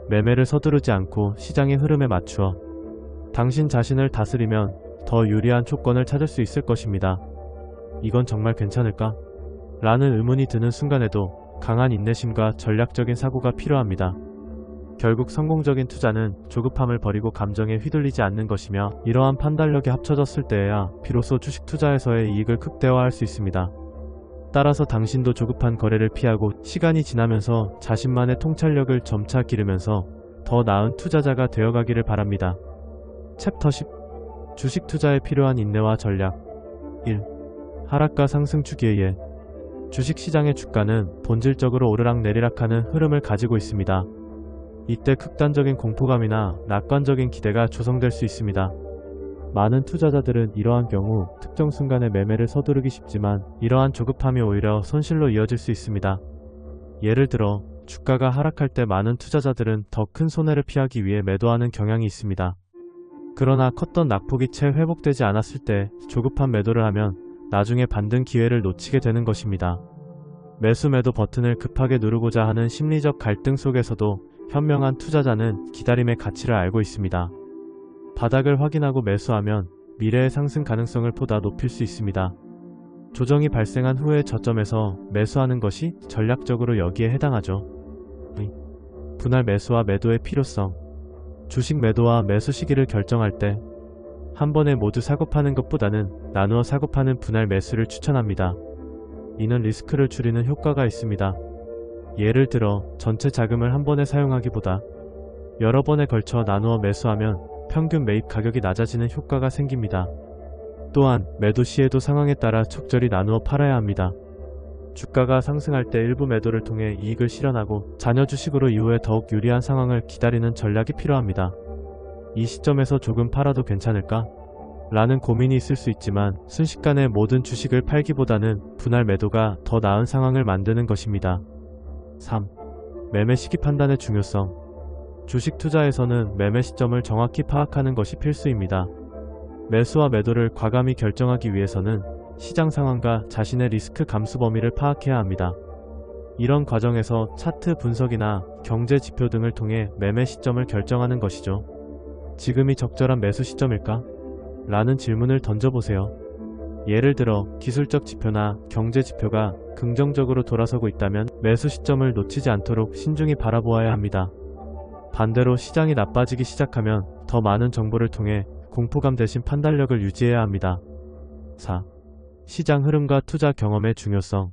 [SPEAKER 1] 매매를 서두르지 않고 시장의 흐름에 맞추어 당신 자신을 다스리면 더 유리한 조건을 찾을 수 있을 것입니다. 이건 정말 괜찮을까? 라는 의문이 드는 순간에도 강한 인내심과 전략적인 사고가 필요합니다. 결국 성공적인 투자는 조급함을 버리고 감정에 휘둘리지 않는 것이며 이러한 판단력이 합쳐졌을 때에야 비로소 주식 투자에서의 이익을 극대화할 수 있습니다. 따라서 당신도 조급한 거래를 피하고 시간이 지나면서 자신만의 통찰력을 점차 기르면서 더 나은 투자자가 되어가기를 바랍니다. 챕터 10. 주식 투자에 필요한 인내와 전략. 1. 하락과 상승 주기에 주식시장의 주가는 본질적으로 오르락내리락하는 흐름을 가지고 있습니다. 이때 극단적인 공포감이나 낙관적인 기대가 조성될 수 있습니다. 많은 투자자들은 이러한 경우 특정 순간에 매매를 서두르기 쉽지만 이러한 조급함이 오히려 손실로 이어질 수 있습니다. 예를 들어 주가가 하락할 때 많은 투자자들은 더 큰 손해를 피하기 위해 매도하는 경향이 있습니다. 그러나 컸던 낙폭이 채 회복되지 않았을 때 조급한 매도를 하면 나중에 반등 기회를 놓치게 되는 것입니다. 매수 매도 버튼을 급하게 누르고자 하는 심리적 갈등 속에서도 현명한 투자자는 기다림의 가치를 알고 있습니다. 바닥을 확인하고 매수하면 미래의 상승 가능성을 보다 높일 수 있습니다. 조정이 발생한 후의 저점에서 매수하는 것이 전략적으로 여기에 해당하죠. 분할 매수와 매도의 필요성. 주식 매도와 매수 시기를 결정할 때 한 번에 모두 사고 파는 것보다는 나누어 사고 파는 분할 매수를 추천합니다. 이는 리스크를 줄이는 효과가 있습니다. 예를 들어 전체 자금을 한 번에 사용하기보다 여러 번에 걸쳐 나누어 매수하면 평균 매입 가격이 낮아지는 효과가 생깁니다. 또한 매도 시에도 상황에 따라 적절히 나누어 팔아야 합니다. 주가가 상승할 때 일부 매도를 통해 이익을 실현하고 잔여 주식으로 이후에 더욱 유리한 상황을 기다리는 전략이 필요합니다. 이 시점에서 조금 팔아도 괜찮을까? 라는 고민이 있을 수 있지만 순식간에 모든 주식을 팔기보다는 분할 매도가 더 나은 상황을 만드는 것입니다. 3. 매매 시기 판단의 중요성. 주식 투자에서는 매매 시점을 정확히 파악하는 것이 필수입니다. 매수와 매도를 과감히 결정하기 위해서는 시장 상황과 자신의 리스크 감수 범위를 파악해야 합니다. 이런 과정에서 차트 분석이나 경제 지표 등을 통해 매매 시점을 결정하는 것이죠. 지금이 적절한 매수 시점일까? 라는 질문을 던져보세요. 예를 들어 기술적 지표나 경제 지표가 긍정적으로 돌아서고 있다면 매수 시점을 놓치지 않도록 신중히 바라보아야 합니다. 반대로 시장이 나빠지기 시작하면 더 많은 정보를 통해 공포감 대신 판단력을 유지해야 합니다. 4. 시장 흐름과 투자 경험의 중요성.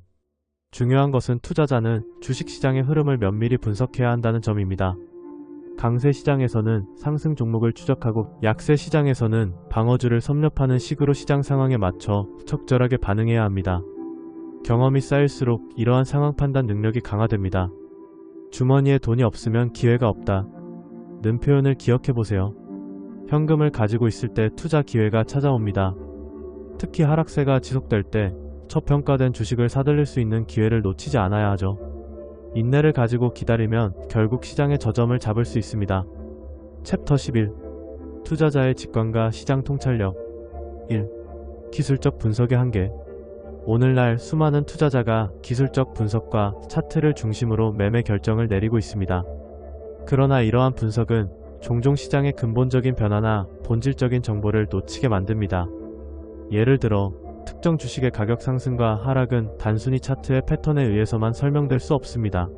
[SPEAKER 1] 중요한 것은 투자자는 주식시장의 흐름을 면밀히 분석해야 한다는 점입니다. 강세 시장에서는 상승 종목을 추적하고 약세 시장에서는 방어주를 섭렵하는 식으로 시장 상황에 맞춰 적절하게 반응해야 합니다. 경험이 쌓일수록 이러한 상황 판단 능력이 강화됩니다. 주머니에 돈이 없으면 기회가 없다 는 표현을 기억해보세요. 현금을 가지고 있을 때 투자 기회가 찾아옵니다. 특히 하락세가 지속될 때 저평가된 주식을 사들일 수 있는 기회를 놓치지 않아야 하죠. 인내를 가지고 기다리면 결국 시장의 저점을 잡을 수 있습니다. 챕터 11. 투자자의 직관과 시장 통찰력. 1. 기술적 분석의 한계. 오늘날 수많은 투자자가 기술적 분석과 차트를 중심으로 매매 결정을 내리고 있습니다. 그러나 이러한 분석은 종종 시장의 근본적인 변화나 본질적인 정보를 놓치게 만듭니다. 예를 들어 특정 주식의 가격 상승과 하락은 단순히 차트의 패턴에 의해서만 설명될 수 없습니다.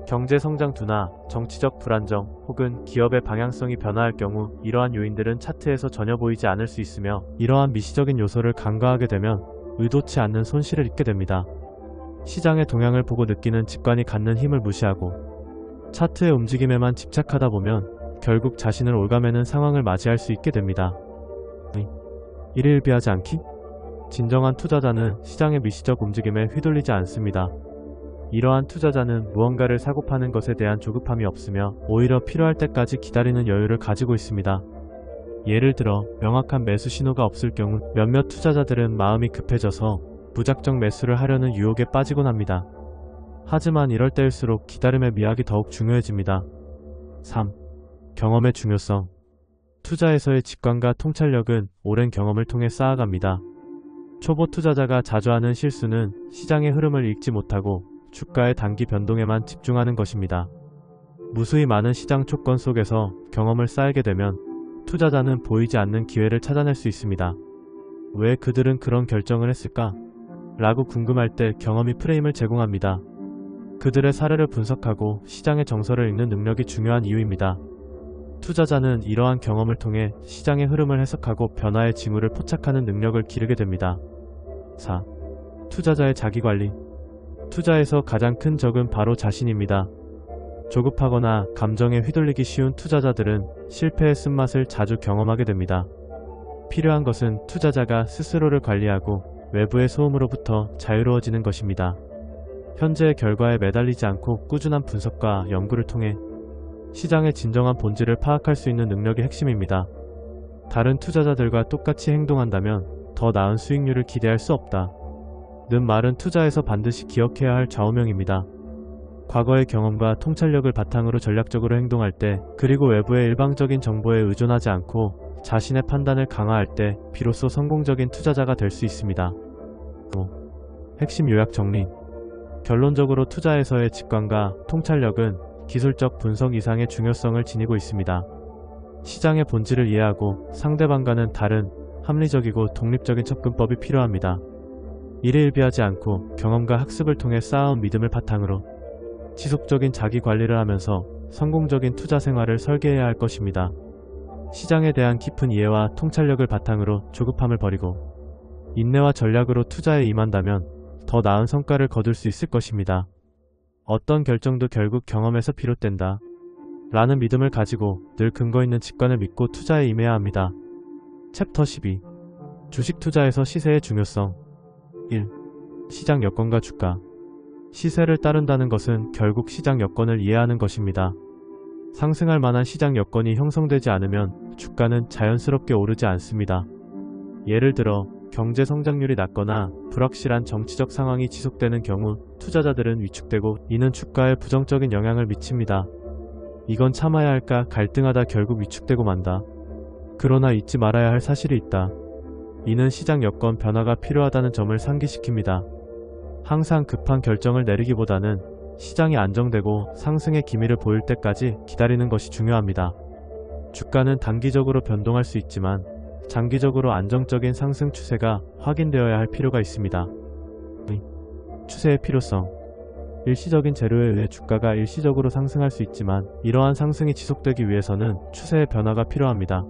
[SPEAKER 1] 경제 성장 둔화, 정치적 불안정, 혹은 기업의 방향성이 변화할 경우 이러한 요인들은 차트에서 전혀 보이지 않을 수 있으며 이러한 미시적인 요소를 간과하게 되면 의도치 않는 손실을 입게 됩니다. 시장의 동향을 보고 느끼는 직관이 갖는 힘을 무시하고 차트의 움직임에만 집착하다 보면 결국 자신을 올가매는 상황을 맞이할 수 있게 됩니다. 일일비하지 않기? 진정한 투자자는 시장의 미시적 움직임에 휘둘리지 않습니다. 이러한 투자자는 무언가를 사고 파는 것에 대한 조급함이 없으며 오히려 필요할 때까지 기다리는 여유를 가지고 있습니다. 예를 들어 명확한 매수 신호가 없을 경우 몇몇 투자자들은 마음이 급해져서 무작정 매수를 하려는 유혹에 빠지곤 합니다. 하지만 이럴 때일수록 기다림의 미학이 더욱 중요해집니다. 3. 경험의 중요성. 투자에서의 직관과 통찰력은 오랜 경험을 통해 쌓아갑니다. 초보 투자자가 자주 하는 실수는 시장의 흐름을 읽지 못하고 주가의 단기 변동에만 집중하는 것입니다. 무수히 많은 시장 조건 속에서 경험을 쌓게 되면 투자자는 보이지 않는 기회를 찾아낼 수 있습니다. 왜 그들은 그런 결정을 했을까? 라고 궁금할 때 경험이 프레임을 제공합니다. 그들의 사례를 분석하고 시장의 정서를 읽는 능력이 중요한 이유입니다. 투자자는 이러한 경험을 통해 시장의 흐름을 해석하고 변화의 징후를 포착하는 능력을 기르게 됩니다. 4. 투자자의 자기관리. 투자에서 가장 큰 적은 바로 자신입니다. 조급하거나 감정에 휘둘리기 쉬운 투자자들은 실패의 쓴맛을 자주 경험하게 됩니다. 필요한 것은 투자자가 스스로를 관리하고 외부의 소음으로부터 자유로워지는 것입니다. 현재의 결과에 매달리지 않고 꾸준한 분석과 연구를 통해 시장의 진정한 본질을 파악할 수 있는 능력이 핵심입니다. 다른 투자자들과 똑같이 행동한다면 더 나은 수익률을 기대할 수 없다 는 말은 투자에서 반드시 기억해야 할 좌우명입니다. 과거의 경험과 통찰력을 바탕으로 전략적으로 행동할 때, 그리고 외부의 일방적인 정보에 의존하지 않고 자신의 판단을 강화할 때 비로소 성공적인 투자자가 될 수 있습니다. 5. 핵심 요약 정리. 결론적으로 투자에서의 직관과 통찰력은 기술적 분석 이상의 중요성을 지니고 있습니다. 시장의 본질을 이해하고 상대방과는 다른 합리적이고 독립적인 접근법이 필요합니다. 일일비하지 않고 경험과 학습을 통해 쌓아온 믿음을 바탕으로 지속적인 자기 관리를 하면서 성공적인 투자 생활을 설계해야 할 것입니다. 시장에 대한 깊은 이해와 통찰력을 바탕으로 조급함을 버리고 인내와 전략으로 투자에 임한다면 더 나은 성과를 거둘 수 있을 것입니다. 어떤 결정도 결국 경험에서 비롯된다 라는 믿음을 가지고 늘 근거 있는 직관을 믿고 투자에 임해야 합니다. 챕터 12. 주식 투자에서 시세의 중요성. 1. 시장 여건과 주가. 시세를 따른다는 것은 결국 시장 여건을 이해하는 것입니다. 상승할 만한 시장 여건이 형성되지 않으면 주가는 자연스럽게 오르지 않습니다. 예를 들어 경제 성장률이 낮거나 불확실한 정치적 상황이 지속되는 경우 투자자들은 위축되고 이는 주가에 부정적인 영향을 미칩니다. 이건 참아야 할까 갈등하다 결국 위축되고 만다. 그러나 잊지 말아야 할 사실이 있다. 이는 시장 여건 변화가 필요하다는 점을 상기시킵니다. 항상 급한 결정을 내리기보다는 시장이 안정되고 상승의 기미를 보일 때까지 기다리는 것이 중요합니다. 주가는 단기적으로 변동할 수 있지만 장기적으로 안정적인 상승 추세가 확인되어야 할 필요가 있습니다. 추세의 필요성. 일시적인 재료에 의해 주가가 일시적으로 상승할 수 있지만 이러한 상승이 지속되기 위해서는 추세의 변화가 필요합니다.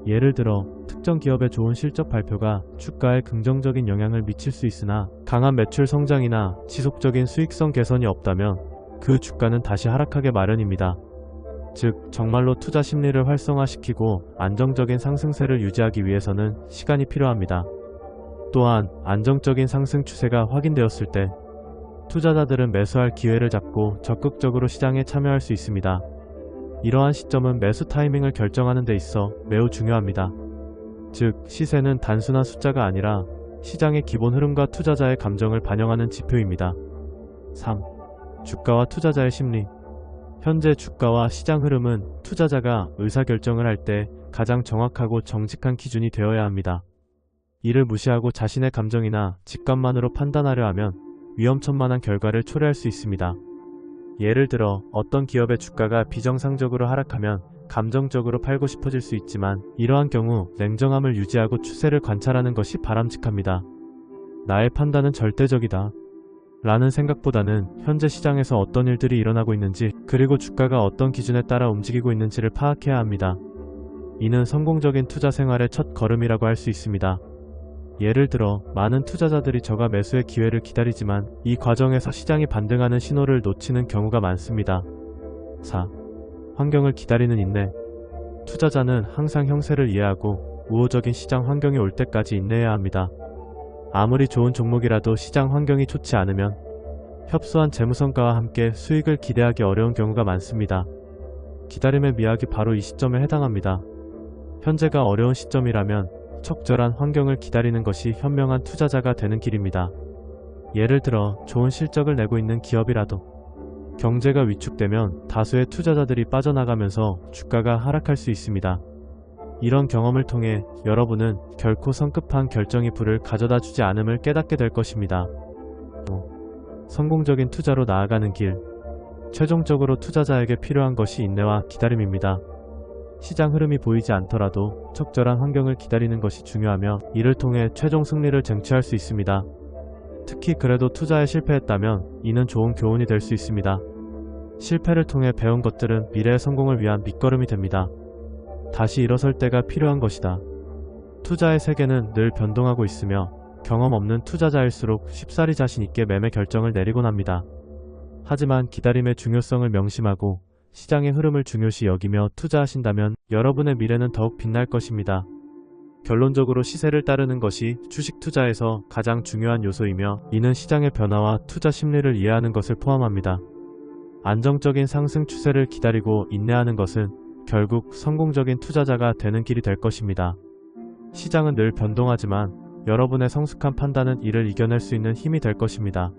[SPEAKER 1] 예를 들어 특정 기업의 좋은 실적 발표가 주가에 긍정적인 영향을 미칠 수 있으나 강한 매출 성장이나 지속적인 수익성 개선이 없다면 그 주가는 다시 하락하게 마련입니다. 즉 정말로 투자 심리를 활성화시키고 안정적인 상승세를 유지하기 위해서는 시간이 필요합니다. 또한 안정적인 상승 추세가 확인되었을 때 투자자들은 매수할 기회를 잡고 적극적으로 시장에 참여할 수 있습니다. 이러한 시점은 매수 타이밍을 결정하는 데 있어 매우 중요합니다. 즉 시세는 단순한 숫자가 아니라 시장의 기본 흐름과 투자자의 감정을 반영하는 지표입니다. 3. 주가와 투자자의 심리. 현재 주가와 시장 흐름은 투자자가 의사결정을 할 때 가장 정확하고 정직한 기준이 되어야 합니다. 이를 무시하고 자신의 감정이나 직감만으로 판단하려 하면 위험천만한 결과를 초래할 수 있습니다. 예를 들어 어떤 기업의 주가가 비정상적으로 하락하면 감정적으로 팔고 싶어질 수 있지만 이러한 경우 냉정함을 유지하고 추세를 관찰하는 것이 바람직합니다. 나의 판단은 절대적이다 라는 생각보다는 현재 시장에서 어떤 일들이 일어나고 있는지 그리고 주가가 어떤 기준에 따라 움직이고 있는지를 파악해야 합니다. 이는 성공적인 투자 생활의 첫 걸음이라고 할 수 있습니다. 예를 들어 많은 투자자들이 저가 매수의 기회를 기다리지만 이 과정에서 시장이 반등하는 신호를 놓치는 경우가 많습니다. 4. 환경을 기다리는 인내. 투자자는 항상 형세를 이해하고 우호적인 시장 환경이 올 때까지 인내해야 합니다. 아무리 좋은 종목이라도 시장 환경이 좋지 않으면 협소한 재무성과와 함께 수익을 기대하기 어려운 경우가 많습니다. 기다림의 미학이 바로 이 시점에 해당합니다. 현재가 어려운 시점이라면 적절한 환경을 기다리는 것이 현명한 투자자가 되는 길입니다. 예를 들어 좋은 실적을 내고 있는 기업이라도 경제가 위축되면 다수의 투자자들이 빠져나가면서 주가가 하락할 수 있습니다. 이런 경험을 통해 여러분은 결코 성급한 결정이 부를 가져다 주지 않음을 깨닫게 될 것입니다. 성공적인 투자로 나아가는 길. 최종적으로 투자자에게 필요한 것이 인내와 기다림입니다. 시장 흐름이 보이지 않더라도 적절한 환경을 기다리는 것이 중요하며 이를 통해 최종 승리를 쟁취할 수 있습니다. 특히 그래도 투자에 실패했다면 이는 좋은 교훈이 될 수 있습니다. 실패를 통해 배운 것들은 미래의 성공을 위한 밑거름이 됩니다. 다시 일어설 때가 필요한 것이다. 투자의 세계는 늘 변동하고 있으며 경험 없는 투자자일수록 쉽사리 자신 있게 매매 결정을 내리곤 합니다. 하지만 기다림의 중요성을 명심하고 시장의 흐름을 중요시 여기며 투자하신다면 여러분의 미래는 더욱 빛날 것입니다. 결론적으로 시세를 따르는 것이 주식 투자에서 가장 중요한 요소이며 이는 시장의 변화와 투자 심리를 이해하는 것을 포함합니다. 안정적인 상승 추세를 기다리고 인내하는 것은 결국 성공적인 투자자가 되는 길이 될 것입니다. 시장은 늘 변동하지만 여러분의 성숙한 판단은 이를 이겨낼 수 있는 힘이 될 것입니다.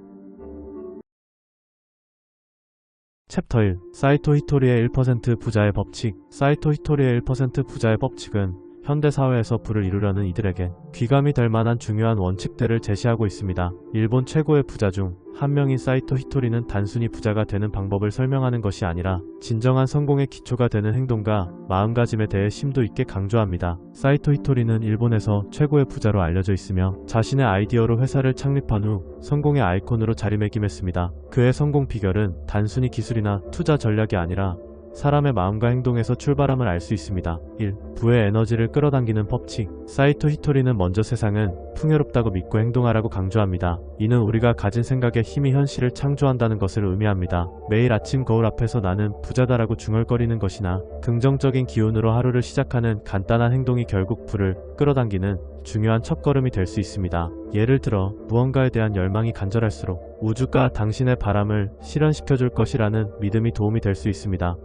[SPEAKER 1] 챕터 1. 사이토 히토리의 1% 부자의 법칙. 사이토 히토리의 1% 부자의 법칙은 현대사회에서 부를 이루려는 이들에게 귀감이 될 만한 중요한 원칙들을 제시하고 있습니다. 일본 최고의 부자 중 한 명인 사이토 히토리는 단순히 부자가 되는 방법을 설명하는 것이 아니라 진정한 성공의 기초가 되는 행동과 마음가짐에 대해 심도 있게 강조합니다. 사이토 히토리는 일본에서 최고의 부자로 알려져 있으며 자신의 아이디어로 회사를 창립한 후 성공의 아이콘으로 자리매김했습니다. 그의 성공 비결은 단순히 기술이나 투자 전략이 아니라 사람의 마음과 행동에서 출발함을 알 수 있습니다. 1. 부의 에너지를 끌어당기는 법칙. 사이토 히토리는 먼저 세상은 풍요롭다고 믿고 행동하라고 강조합니다. 이는 우리가 가진 생각의 힘이 현실을 창조한다는 것을 의미합니다. 매일 아침 거울 앞에서 나는 부자다라고 중얼거리는 것이나 긍정적인 기운으로 하루를 시작하는 간단한 행동이 결국 부를 끌어당기는 중요한 첫걸음이 될 수 있습니다. 예를 들어 무언가에 대한 열망이 간절할수록 우주가 당신의 바람을 실현시켜줄 것이라는 믿음이 도움이 될 수 있습니다.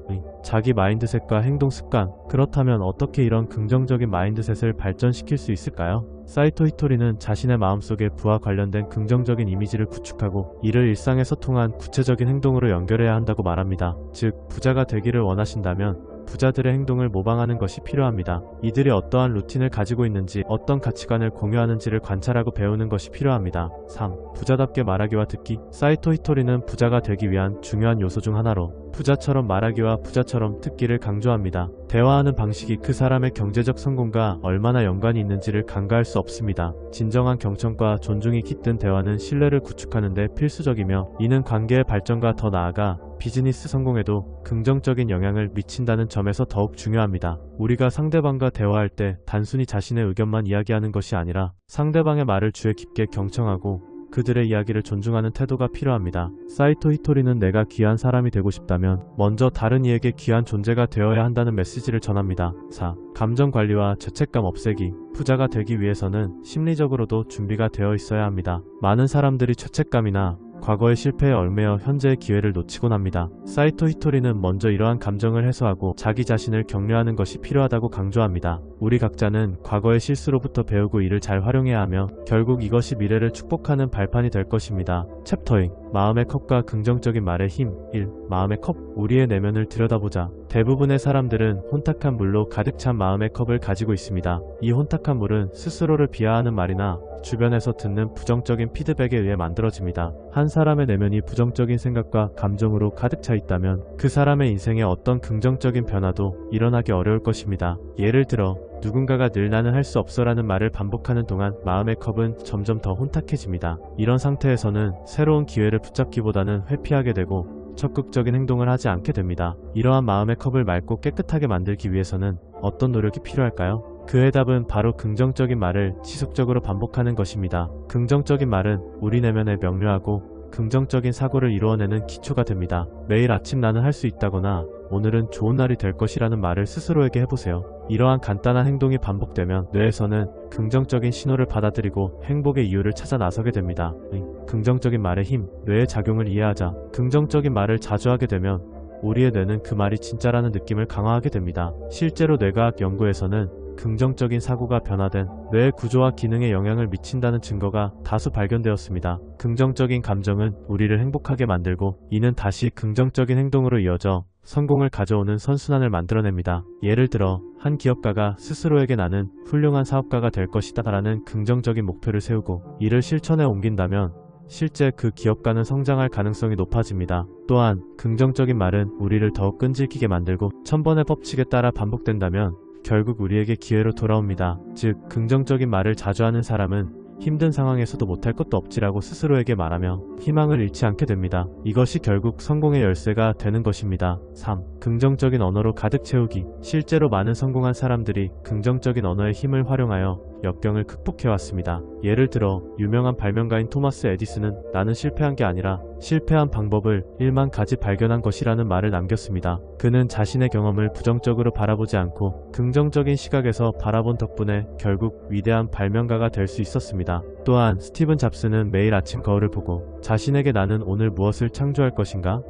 [SPEAKER 1] 자기 마인드셋과 행동 습관. 그렇다면 어떻게 이런 긍정적인 마인드셋을 발전시킬 수 있을까요? 사이토 히토리는 자신의 마음속에 부와 관련된 긍정적인 이미지를 구축하고 이를 일상에서 통한 구체적인 행동으로 연결해야 한다고 말합니다. 즉, 부자가 되기를 원하신다면 부자들의 행동을 모방하는 것이 필요합니다. 이들이 어떠한 루틴을 가지고 있는지, 어떤 가치관을 공유하는지를 관찰하고 배우는 것이 필요합니다. 3. 부자답게 말하기와 듣기. 사이토 히토리는 부자가 되기 위한 중요한 요소 중 하나로 부자처럼 말하기와 부자처럼 듣기를 강조합니다. 대화하는 방식이 그 사람의 경제적 성공과 얼마나 연관이 있는지를 간과할 수 없습니다. 진정한 경청과 존중이 깃든 대화는 신뢰를 구축하는 데 필수적이며 이는 관계의 발전과 더 나아가 비즈니스 성공에도 긍정적인 영향을 미친다는 점에서 더욱 중요합니다. 우리가 상대방과 대화할 때 단순히 자신의 의견만 이야기하는 것이 아니라 상대방의 말을 주의 깊게 경청하고 그들의 이야기를 존중하는 태도가 필요합니다. 사이토 히토리는 내가 귀한 사람이 되고 싶다면 먼저 다른 이에게 귀한 존재가 되어야 한다는 메시지를 전합니다. 4. 감정관리와 죄책감 없애기. 부자가 되기 위해서는 심리적으로도 준비가 되어 있어야 합니다. 많은 사람들이 죄책감이나 과거의 실패에 얽매여 현재의 기회를 놓치곤 합니다. 사이토 히토리는 먼저 이러한 감정을 해소하고 자기 자신을 격려하는 것이 필요하다고 강조합니다. 우리 각자는 과거의 실수로부터 배우고 이를 잘 활용해야 하며 결국 이것이 미래를 축복하는 발판이 될 것입니다. 챕터잉 마음의 컵과 긍정적인 말의 힘. 1. 마음의 컵. 우리의 내면을 들여다보자. 대부분의 사람들은 혼탁한 물로 가득 찬 마음의 컵을 가지고 있습니다. 이 혼탁한 물은 스스로를 비하하는 말이나 주변에서 듣는 부정적인 피드백에 의해 만들어집니다. 한 사람의 내면이 부정적인 생각과 감정으로 가득 차 있다면 그 사람의 인생에 어떤 긍정적인 변화도 일어나기 어려울 것입니다. 예를 들어 누군가가 늘 나는 할 수 없어 라는 말을 반복하는 동안 마음의 컵은 점점 더 혼탁해집니다. 이런 상태에서는 새로운 기회를 붙잡기보다는 회피하게 되고 적극적인 행동을 하지 않게 됩니다. 이러한 마음의 컵을 맑고 깨끗하게 만들기 위해서는 어떤 노력이 필요할까요? 그의 답은 바로 긍정적인 말을 지속적으로 반복하는 것입니다. 긍정적인 말은 우리 내면에 명료하고 긍정적인 사고를 이루어내는 기초가 됩니다. 매일 아침 나는 할 수 있다거나 오늘은 좋은 날이 될 것이라는 말을 스스로에게 해보세요. 이러한 간단한 행동이 반복되면 뇌에서는 긍정적인 신호를 받아들이고 행복의 이유를 찾아 나서게 됩니다. 긍정적인 말의 힘, 뇌의 작용을 이해하자. 긍정적인 말을 자주 하게 되면 우리의 뇌는 그 말이 진짜라는 느낌을 강화하게 됩니다. 실제로 뇌과학 연구에서는 긍정적인 사고가 변화된 뇌의 구조와 기능에 영향을 미친다는 증거가 다수 발견되었습니다. 긍정적인 감정은 우리를 행복하게 만들고 이는 다시 긍정적인 행동으로 이어져 성공을 가져오는 선순환을 만들어냅니다. 예를 들어 한 기업가가 스스로에게 나는 훌륭한 사업가가 될 것이다 라는 긍정적인 목표를 세우고 이를 실천에 옮긴다면 실제 그 기업가는 성장할 가능성이 높아집니다. 또한 긍정적인 말은 우리를 더욱 끈질기게 만들고 1000번의 법칙에 따라 반복된다면 결국 우리에게 기회로 돌아옵니다. 즉 긍정적인 말을 자주 하는 사람은 힘든 상황에서도 못할 것도 없지라고 스스로에게 말하며 희망을 잃지 않게 됩니다. 이것이 결국 성공의 열쇠가 되는 것입니다. 3. 긍정적인 언어로 가득 채우기. 실제로 많은 성공한 사람들이 긍정적인 언어의 힘을 활용하여 역경을 극복해왔습니다. 예를 들어 유명한 발명가인 토마스 에디슨은 나는 실패한 게 아니라 실패한 방법을 1만 가지 발견한 것이라는 말을 남겼습니다. 그는 자신의 경험을 부정적으로 바라보지 않고 긍정적인 시각에서 바라본 덕분에 결국 위대한 발명가가 될 수 있었습니다. 또한 스티븐 잡스는 매일 아침 거울을 보고 자신에게 나는 오늘 무엇을 창조할 것인가?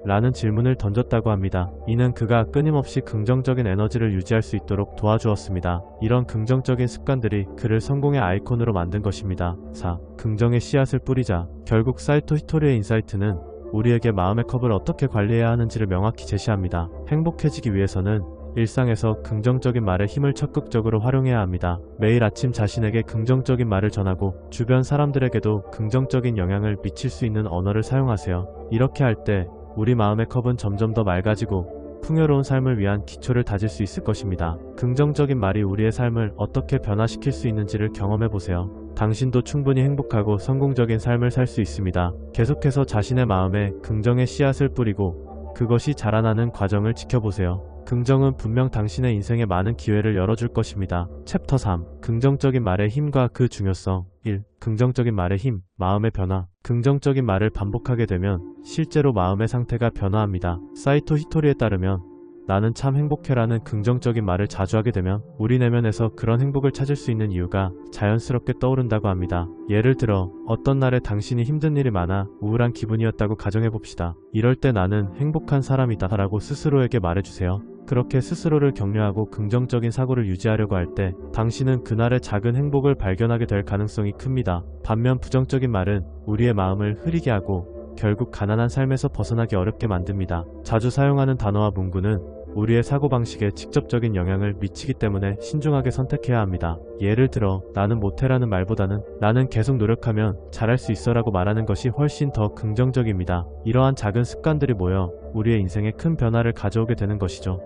[SPEAKER 1] 라는 질문을 던졌다고 합니다. 이는 그가 끊임없이 긍정적인 에너지를 유지할 수 있도록 도와주었습니다. 이런 긍정적인 습관들이 그를 성공의 아이콘으로 만든 것입니다. 4. 긍정의 씨앗을 뿌리자. 결국 사이토 히토리의 인사이트는 우리에게 마음의 컵을 어떻게 관리해야 하는지를 명확히 제시합니다. 행복해지기 위해서는 일상에서 긍정적인 말의 힘을 적극적으로 활용해야 합니다. 매일 아침 자신에게 긍정적인 말을 전하고 주변 사람들에게도 긍정적인 영향을 미칠 수 있는 언어를 사용하세요. 이렇게 할 때 우리 마음의 컵은 점점 더 맑아지고 풍요로운 삶을 위한 기초를 다질 수 있을 것입니다. 긍정적인 말이 우리의 삶을 어떻게 변화시킬 수 있는지를 경험해보세요. 당신도 충분히 행복하고 성공적인 삶을 살 수 있습니다. 계속해서 자신의 마음에 긍정의 씨앗을 뿌리고 그것이 자라나는 과정을 지켜보세요. 긍정은 분명 당신의 인생에 많은 기회를 열어줄 것입니다. 챕터 3. 긍정적인 말의 힘과 그 중요성. 1. 긍정적인 말의 힘, 마음의 변화. 긍정적인 말을 반복하게 되면 실제로 마음의 상태가 변화합니다. 사이토 히토리에 따르면 나는 참 행복해라는 긍정적인 말을 자주 하게 되면 우리 내면에서 그런 행복을 찾을 수 있는 이유가 자연스럽게 떠오른다고 합니다. 예를 들어 어떤 날에 당신이 힘든 일이 많아 우울한 기분이었다고 가정해봅시다. 이럴 때 나는 행복한 사람이다 라고 스스로에게 말해주세요. 그렇게 스스로를 격려하고 긍정적인 사고를 유지하려고 할 때 당신은 그날의 작은 행복을 발견하게 될 가능성이 큽니다. 반면 부정적인 말은 우리의 마음을 흐리게 하고 결국 가난한 삶에서 벗어나기 어렵게 만듭니다. 자주 사용하는 단어와 문구는 우리의 사고방식에 직접적인 영향을 미치기 때문에 신중하게 선택해야 합니다. 예를 들어 나는 못해라는 말보다는 나는 계속 노력하면 잘할 수 있어라고 말하는 것이 훨씬 더 긍정적입니다. 이러한 작은 습관들이 모여 우리의 인생에 큰 변화를 가져오게 되는 것이죠.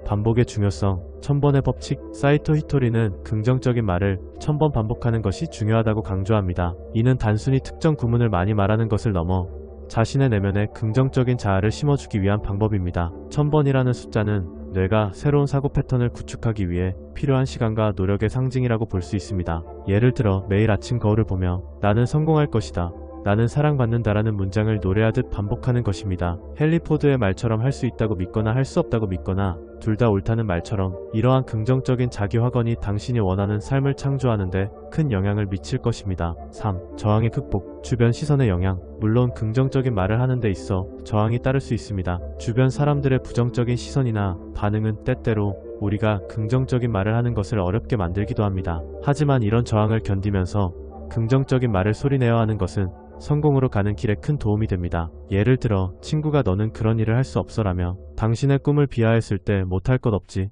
[SPEAKER 1] 반복의 중요성, 1000번의 법칙. 사이토 히토리는 긍정적인 말을 1000번 반복하는 것이 중요하다고 강조합니다. 이는 단순히 특정 구문을 많이 말하는 것을 넘어 자신의 내면에 긍정적인 자아를 심어주기 위한 방법입니다. 1000번이라는 숫자는 뇌가 새로운 사고 패턴을 구축하기 위해 필요한 시간과 노력의 상징이라고 볼 수 있습니다. 예를 들어 매일 아침 거울을 보며 나는 성공할 것이다, 나는 사랑받는다라는 문장을 노래하듯 반복하는 것입니다. 헨리 포드의 말처럼 할 수 있다고 믿거나 할 수 없다고 믿거나 둘 다 옳다는 말처럼 이러한 긍정적인 자기 확언이 당신이 원하는 삶을 창조하는데 큰 영향을 미칠 것입니다. 3. 저항의 극복. 주변 시선의 영향. 물론 긍정적인 말을 하는 데 있어 저항이 따를 수 있습니다. 주변 사람들의 부정적인 시선이나 반응은 때때로 우리가 긍정적인 말을 하는 것을 어렵게 만들기도 합니다. 하지만 이런 저항을 견디면서 긍정적인 말을 소리내어 하는 것은 성공으로 가는 길에 큰 도움이 됩니다. 예를 들어 친구가 너는 그런 일을 할 수 없어라며 당신의 꿈을 비하했을 때 못할 것 없지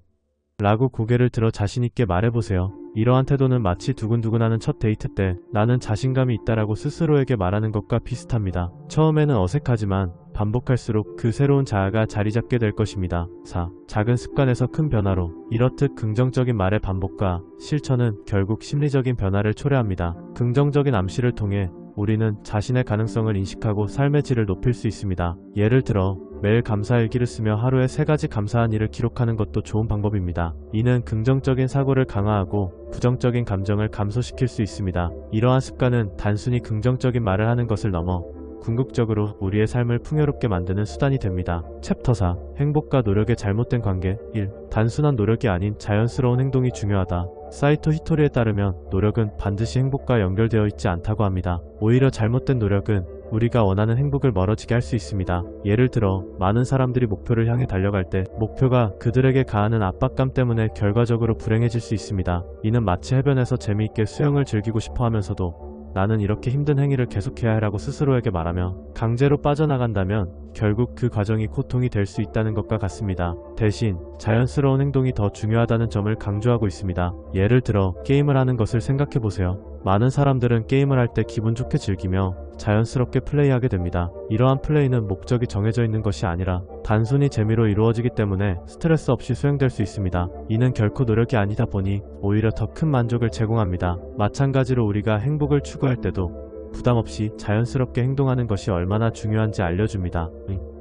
[SPEAKER 1] 라고 고개를 들어 자신있게 말해보세요. 이러한 태도는 마치 두근두근하는 첫 데이트 때 나는 자신감이 있다라고 스스로에게 말하는 것과 비슷합니다. 처음에는 어색하지만 반복할수록 그 새로운 자아가 자리잡게 될 것입니다. 4. 작은 습관에서 큰 변화로. 이렇듯 긍정적인 말의 반복과 실천은 결국 심리적인 변화를 초래합니다. 긍정적인 암시를 통해 우리는 자신의 가능성을 인식하고 삶의 질을 높일 수 있습니다. 예를 들어 매일 감사일기를 쓰며 하루에 3가지 감사한 일을 기록하는 것도 좋은 방법입니다. 이는 긍정적인 사고를 강화하고 부정적인 감정을 감소시킬 수 있습니다. 이러한 습관은 단순히 긍정적인 말을 하는 것을 넘어 궁극적으로 우리의 삶을 풍요롭게 만드는 수단이 됩니다. 챕터 4. 행복과 노력의 잘못된 관계. 1. 단순한 노력이 아닌 자연스러운 행동이 중요하다. 사이토 히토리에 따르면 노력은 반드시 행복과 연결되어 있지 않다고 합니다. 오히려 잘못된 노력은 우리가 원하는 행복을 멀어지게 할 수 있습니다. 예를 들어 많은 사람들이 목표를 향해 달려갈 때 목표가 그들에게 가하는 압박감 때문에 결과적으로 불행해질 수 있습니다. 이는 마치 해변에서 재미있게 수영을 즐기고 싶어 하면서도 나는 이렇게 힘든 행위를 계속해야 해라고 스스로에게 말하며 강제로 빠져나간다면 결국 그 과정이 고통이 될 수 있다는 것과 같습니다. 대신 자연스러운 행동이 더 중요하다는 점을 강조하고 있습니다. 예를 들어 게임을 하는 것을 생각해보세요. 많은 사람들은 게임을 할 때 기분 좋게 즐기며 자연스럽게 플레이하게 됩니다. 이러한 플레이는 목적이 정해져 있는 것이 아니라 단순히 재미로 이루어지기 때문에 스트레스 없이 수행될 수 있습니다. 이는 결코 노력이 아니다 보니 오히려 더 큰 만족을 제공합니다. 마찬가지로 우리가 행복을 추구할 때도 부담 없이 자연스럽게 행동하는 것이 얼마나 중요한지 알려줍니다.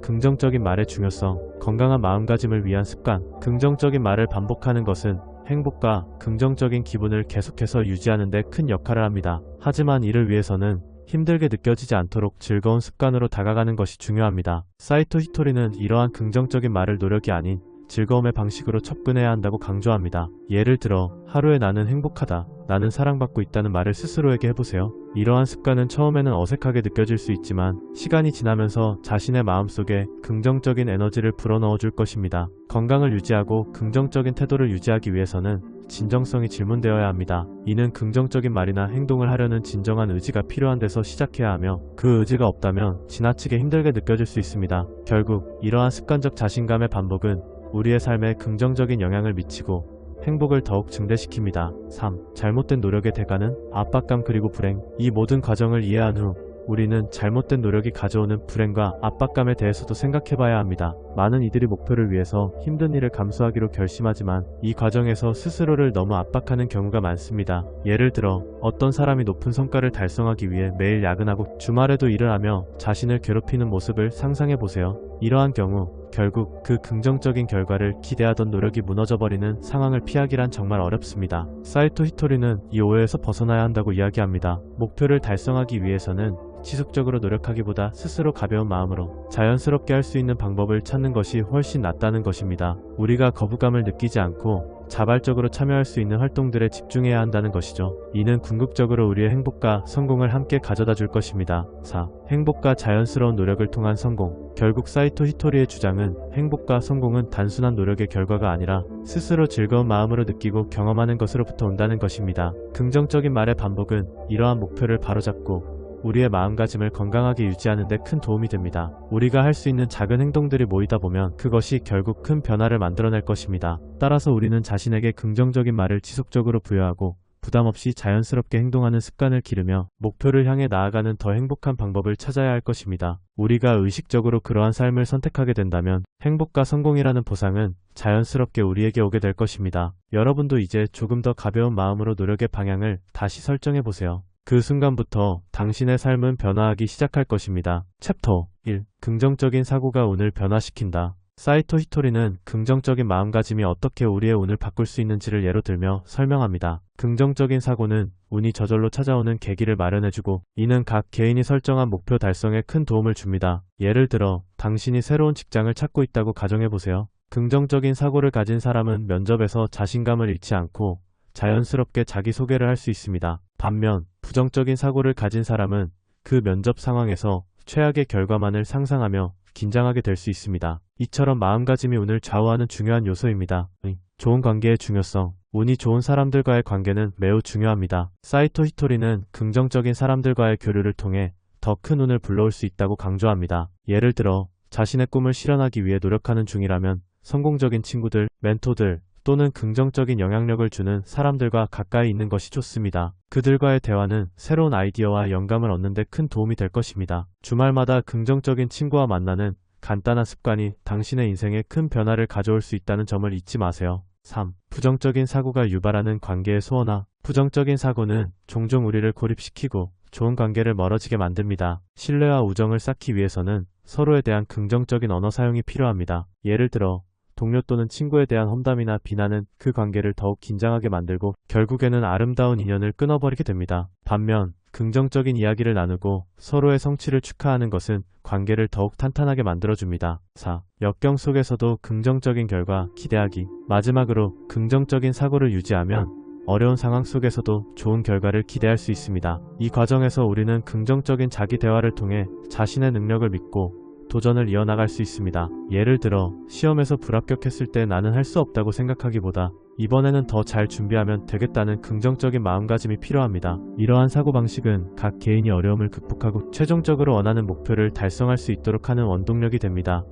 [SPEAKER 1] 긍정적인 말의 중요성. 건강한 마음가짐을 위한 습관. 긍정적인 말을 반복하는 것은 행복과 긍정적인 기분을 계속해서 유지하는 데 큰 역할을 합니다. 하지만 이를 위해서는 힘들게 느껴지지 않도록 즐거운 습관으로 다가가는 것이 중요합니다. 사이토 히토리는 이러한 긍정적인 말을 노력이 아닌 즐거움의 방식으로 접근해야 한다고 강조합니다. 예를 들어 하루에 나는 행복하다, 나는 사랑받고 있다는 말을 스스로에게 해보세요. 이러한 습관은 처음에는 어색하게 느껴질 수 있지만 시간이 지나면서 자신의 마음속에 긍정적인 에너지를 불어넣어 줄 것입니다. 건강을 유지하고 긍정적인 태도를 유지하기 위해서는 진정성이 질문되어야 합니다. 이는 긍정적인 말이나 행동을 하려는 진정한 의지가 필요한 데서 시작해야 하며 그 의지가 없다면 지나치게 힘들게 느껴질 수 있습니다. 결국 이러한 습관적 자신감의 반복은 우리의 삶에 긍정적인 영향을 미치고 행복을 더욱 증대시킵니다. 3. 잘못된 노력의 대가는 압박감 그리고 불행. 이 모든 과정을 이해한 후 우리는 잘못된 노력이 가져오는 불행과 압박감에 대해서도 생각해봐야 합니다. 많은 이들이 목표를 위해서 힘든 일을 감수하기로 결심하지만 이 과정에서 스스로를 너무 압박하는 경우가 많습니다. 예를 들어 어떤 사람이 높은 성과를 달성하기 위해 매일 야근하고 주말에도 일을 하며 자신을 괴롭히는 모습을 상상해보세요. 이러한 경우 결국 그 긍정적인 결과를 기대하던 노력이 무너져버리는 상황을 피하기란 정말 어렵습니다. 사이토 히토리는 이 오해에서 벗어나야 한다고 이야기합니다. 목표를 달성하기 위해서는 지속적으로 노력하기보다 스스로 가벼운 마음으로 자연스럽게 할 수 있는 방법을 찾는 것이 훨씬 낫다는 것입니다. 우리가 거부감을 느끼지 않고 자발적으로 참여할 수 있는 활동들에 집중해야 한다는 것이죠. 이는 궁극적으로 우리의 행복과 성공을 함께 가져다 줄 것입니다. 4. 행복과 자연스러운 노력을 통한 성공. 결국 사이토 히토리의 주장은 행복과 성공은 단순한 노력의 결과가 아니라 스스로 즐거운 마음으로 느끼고 경험하는 것으로부터 온다는 것입니다. 긍정적인 말의 반복은 이러한 목표를 바로잡고 우리의 마음가짐을 건강하게 유지하는 데 큰 도움이 됩니다. 우리가 할 수 있는 작은 행동들이 모이다 보면 그것이 결국 큰 변화를 만들어낼 것입니다. 따라서 우리는 자신에게 긍정적인 말을 지속적으로 부여하고 부담 없이 자연스럽게 행동하는 습관을 기르며 목표를 향해 나아가는 더 행복한 방법을 찾아야 할 것입니다. 우리가 의식적으로 그러한 삶을 선택하게 된다면 행복과 성공이라는 보상은 자연스럽게 우리에게 오게 될 것입니다. 여러분도 이제 조금 더 가벼운 마음으로 노력의 방향을 다시 설정해 보세요. 그 순간부터 당신의 삶은 변화하기 시작할 것입니다. 챕터 1. 긍정적인 사고가 운을 변화시킨다. 사이토 히토리는 긍정적인 마음가짐이 어떻게 우리의 운을 바꿀 수 있는지를 예로 들며 설명합니다. 긍정적인 사고는 운이 저절로 찾아오는 계기를 마련해주고 이는 각 개인이 설정한 목표 달성에 큰 도움을 줍니다. 예를 들어 당신이 새로운 직장을 찾고 있다고 가정해보세요. 긍정적인 사고를 가진 사람은 면접에서 자신감을 잃지 않고 자연스럽게 자기소개를 할 수 있습니다. 반면 부정적인 사고를 가진 사람은 그 면접 상황에서 최악의 결과만을 상상하며 긴장하게 될 수 있습니다. 이처럼 마음가짐이 운을 좌우하는 중요한 요소입니다. 좋은 관계의 중요성. 운이 좋은 사람들과의 관계는 매우 중요합니다. 사이토 히토리는 긍정적인 사람들과의 교류를 통해 더 큰 운을 불러올 수 있다고 강조합니다. 예를 들어 자신의 꿈을 실현하기 위해 노력하는 중이라면 성공적인 친구들, 멘토들 또는 긍정적인 영향력을 주는 사람들과 가까이 있는 것이 좋습니다. 그들과의 대화는 새로운 아이디어와 영감을 얻는 데 큰 도움이 될 것입니다. 주말마다 긍정적인 친구와 만나는 간단한 습관이 당신의 인생에 큰 변화를 가져올 수 있다는 점을 잊지 마세요. 3. 부정적인 사고가 유발하는 관계의 소원화. 부정적인 사고는 종종 우리를 고립시키고 좋은 관계를 멀어지게 만듭니다. 신뢰와 우정을 쌓기 위해서는 서로에 대한 긍정적인 언어 사용이 필요합니다. 예를 들어 동료 또는 친구에 대한 험담이나 비난은 그 관계를 더욱 긴장하게 만들고 결국에는 아름다운 인연을 끊어버리게 됩니다. 반면 긍정적인 이야기를 나누고 서로의 성취를 축하하는 것은 관계를 더욱 탄탄하게 만들어줍니다. 4. 역경 속에서도 긍정적인 결과 기대하기. 마지막으로 긍정적인 사고를 유지하면 어려운 상황 속에서도 좋은 결과를 기대할 수 있습니다. 이 과정에서 우리는 긍정적인 자기 대화를 통해 자신의 능력을 믿고 도전을 이어나갈 수 있습니다. 예를 들어 시험에서 불합격했을 때 나는 할 수 없다고 생각하기보다 이번에는 더 잘 준비하면 되겠다는 긍정적인 마음가짐이 필요합니다. 이러한 사고방식은 각 개인이 어려움을 극복하고 최종적으로 원하는 목표를 달성할 수 있도록 하는 원동력이 됩니다.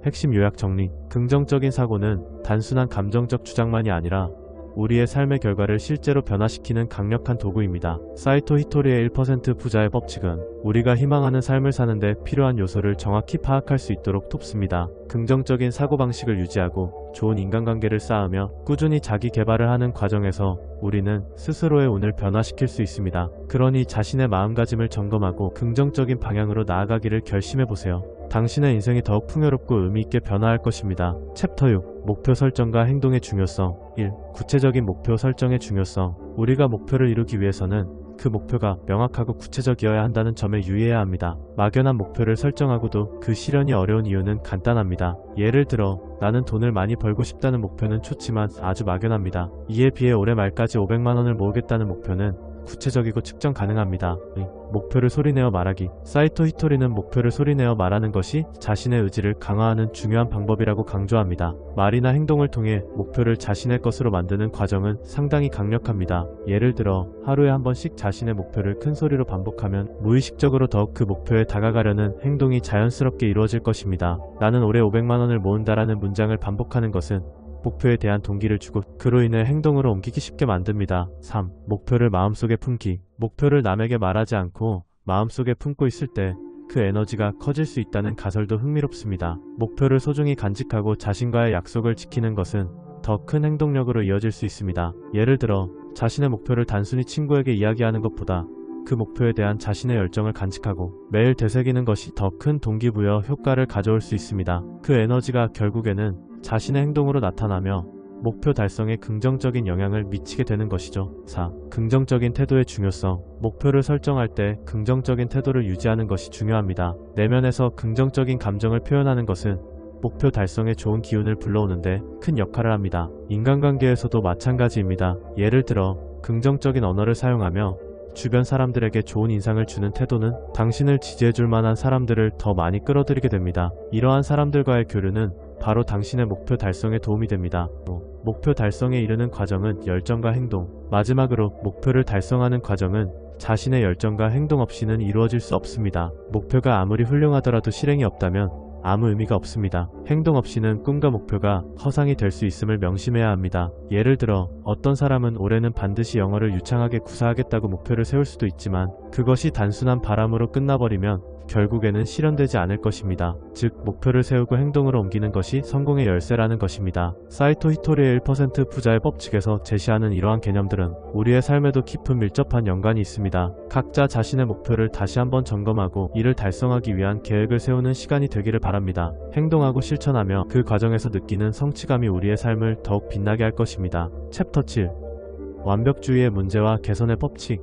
[SPEAKER 1] 핵심 요약 정리. 긍정적인 사고는 단순한 감정적 주장만이 아니라 우리의 삶의 결과를 실제로 변화시키는 강력한 도구입니다. 사이토 히토리의 1% 부자의 법칙은 우리가 희망하는 삶을 사는데 필요한 요소를 정확히 파악할 수 있도록 돕습니다. 긍정적인 사고방식을 유지하고 좋은 인간관계를 쌓으며 꾸준히 자기 개발을 하는 과정에서 우리는 스스로의 운을 변화시킬 수 있습니다. 그러니 자신의 마음가짐을 점검하고 긍정적인 방향으로 나아가기를 결심해보세요. 당신의 인생이 더욱 풍요롭고 의미있게 변화할 것입니다. 챕터 6. 목표 설정과 행동의 중요성. 1. 구체적인 목표 설정의 중요성. 우리가 목표를 이루기 위해서는 그 목표가 명확하고 구체적이어야 한다는 점에 유의해야 합니다. 막연한 목표를 설정하고도 그 실현이 어려운 이유는 간단합니다. 예를 들어 나는 돈을 많이 벌고 싶다는 목표는 좋지만 아주 막연합니다. 이에 비해 올해 말까지 500만 원을 모으겠다는 목표는 구체적이고 측정 가능합니다. 목표를 소리내어 말하기. 사이토 히토리는 목표를 소리내어 말하는 것이 자신의 의지를 강화하는 중요한 방법이라고 강조합니다. 말이나 행동을 통해 목표를 자신의 것으로 만드는 과정은 상당히 강력합니다. 예를 들어 하루에 한 번씩 자신의 목표를 큰 소리로 반복하면 무의식적으로 더욱 그 목표에 다가가려는 행동이 자연스럽게 이루어질 것입니다. 나는 올해 500만 원을 모은다라는 문장을 반복하는 것은 목표에 대한 동기를 주고 그로 인해 행동으로 옮기기 쉽게 만듭니다. 3. 목표를 마음속에 품기. 목표를 남에게 말하지 않고 마음속에 품고 있을 때 그 에너지가 커질 수 있다는 가설도 흥미롭습니다. 목표를 소중히 간직하고 자신과의 약속을 지키는 것은 더 큰 행동력으로 이어질 수 있습니다. 예를 들어 자신의 목표를 단순히 친구에게 이야기하는 것보다 그 목표에 대한 자신의 열정을 간직하고 매일 되새기는 것이 더 큰 동기부여 효과를 가져올 수 있습니다. 그 에너지가 결국에는 자신의 행동으로 나타나며 목표 달성에 긍정적인 영향을 미치게 되는 것이죠. 4. 긍정적인 태도의 중요성. 목표를 설정할 때 긍정적인 태도를 유지하는 것이 중요합니다. 내면에서 긍정적인 감정을 표현하는 것은 목표 달성에 좋은 기운을 불러오는데 큰 역할을 합니다. 인간관계에서도 마찬가지입니다. 예를 들어 긍정적인 언어를 사용하며 주변 사람들에게 좋은 인상을 주는 태도는 당신을 지지해줄 만한 사람들을 더 많이 끌어들이게 됩니다. 이러한 사람들과의 교류는 바로 당신의 목표 달성에 도움이 됩니다. 목표 달성에 이르는 과정은 열정과 행동, 마지막으로 목표를 달성하는 과정은 자신의 열정과 행동 없이는 이루어질 수 없습니다. 목표가 아무리 훌륭하더라도 실행이 없다면 아무 의미가 없습니다. 행동 없이는 꿈과 목표가 허상이 될 수 있음을 명심해야 합니다. 예를 들어 어떤 사람은 올해는 반드시 영어를 유창하게 구사하겠다고 목표를 세울 수도 있지만 그것이 단순한 바람으로 끝나버리면 결국에는 실현되지 않을 것입니다. 즉 목표를 세우고 행동으로 옮기는 것이 성공의 열쇠라는 것입니다. 사이토 히토리의 1% 부자의 법칙에서 제시하는 이러한 개념들은 우리의 삶에도 깊은 밀접한 연관이 있습니다. 각자 자신의 목표를 다시 한번 점검하고 이를 달성하기 위한 계획을 세우는 시간이 되기를 바랍니다. 행동하고 실천하며 그 과정에서 느끼는 성취감이 우리의 삶을 더욱 빛나게 할 것입니다. 챕터 7. 완벽주의의 문제와 개선의 법칙.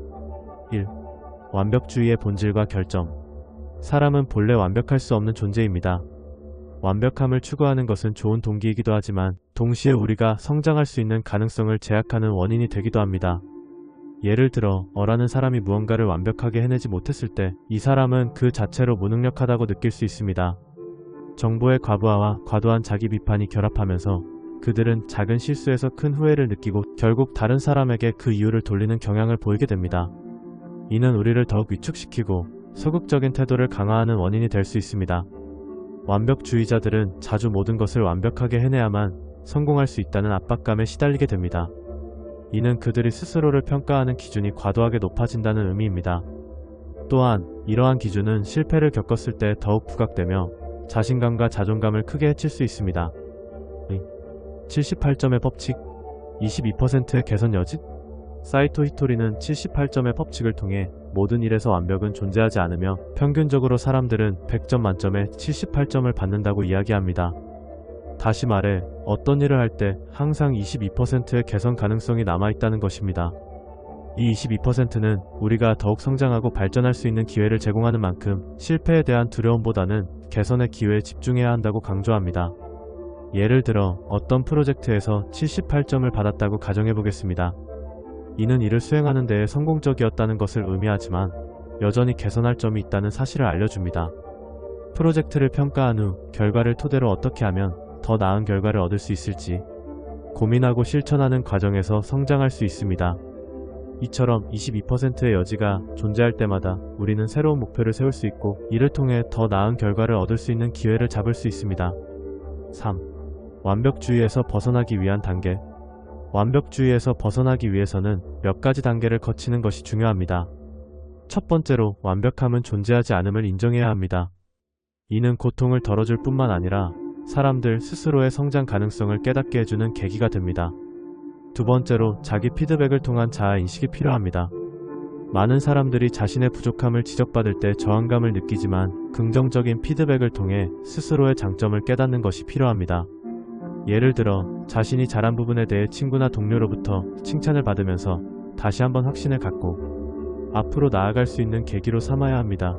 [SPEAKER 1] 1. 완벽주의의 본질과 결점. 사람은 본래 완벽할 수 없는 존재입니다. 완벽함을 추구하는 것은 좋은 동기이기도 하지만 동시에 우리가 성장할 수 있는 가능성을 제약하는 원인이 되기도 합니다. 예를 들어 어라는 사람이 무언가를 완벽하게 해내지 못했을 때 이 사람은 그 자체로 무능력하다고 느낄 수 있습니다. 정보의 과부하와 과도한 자기 비판이 결합하면서 그들은 작은 실수에서 큰 후회를 느끼고 결국 다른 사람에게 그 이유를 돌리는 경향을 보이게 됩니다. 이는 우리를 더욱 위축시키고 소극적인 태도를 강화하는 원인이 될 수 있습니다. 완벽주의자들은 자주 모든 것을 완벽하게 해내야만 성공할 수 있다는 압박감에 시달리게 됩니다. 이는 그들이 스스로를 평가하는 기준이 과도하게 높아진다는 의미입니다. 또한 이러한 기준은 실패를 겪었을 때 더욱 부각되며 자신감과 자존감을 크게 해칠 수 있습니다. 78점의 법칙, 22%의 개선 여지? 사이토 히토리는 78점의 법칙을 통해 모든 일에서 완벽은 존재하지 않으며 평균적으로 사람들은 100점 만점에 78점을 받는다고 이야기합니다. 다시 말해 어떤 일을 할 때 항상 22%의 개선 가능성이 남아있다는 것입니다. 이 22%는 우리가 더욱 성장하고 발전할 수 있는 기회를 제공하는 만큼 실패에 대한 두려움보다는 개선의 기회에 집중해야 한다고 강조합니다. 예를 들어 어떤 프로젝트에서 78점을 받았다고 가정해보겠습니다. 이는 이를 수행하는 데에 성공적이었다는 것을 의미하지만 여전히 개선할 점이 있다는 사실을 알려줍니다. 프로젝트를 평가한 후 결과를 토대로 어떻게 하면 더 나은 결과를 얻을 수 있을지 고민하고 실천하는 과정에서 성장할 수 있습니다. 이처럼 22%의 여지가 존재할 때마다 우리는 새로운 목표를 세울 수 있고 이를 통해 더 나은 결과를 얻을 수 있는 기회를 잡을 수 있습니다. 3. 완벽주의에서 벗어나기 위한 단계. 완벽주의에서 벗어나기 위해서는 몇 가지 단계를 거치는 것이 중요합니다. 첫 번째로 완벽함은 존재하지 않음을 인정해야 합니다. 이는 고통을 덜어줄 뿐만 아니라 사람들 스스로의 성장 가능성을 깨닫게 해주는 계기가 됩니다. 두 번째로 자기 피드백을 통한 자아인식이 필요합니다. 많은 사람들이 자신의 부족함을 지적받을 때 저항감을 느끼지만 긍정적인 피드백을 통해 스스로의 장점을 깨닫는 것이 필요합니다. 예를 들어 자신이 잘한 부분에 대해 친구나 동료로부터 칭찬을 받으면서 다시 한번 확신을 갖고 앞으로 나아갈 수 있는 계기로 삼아야 합니다.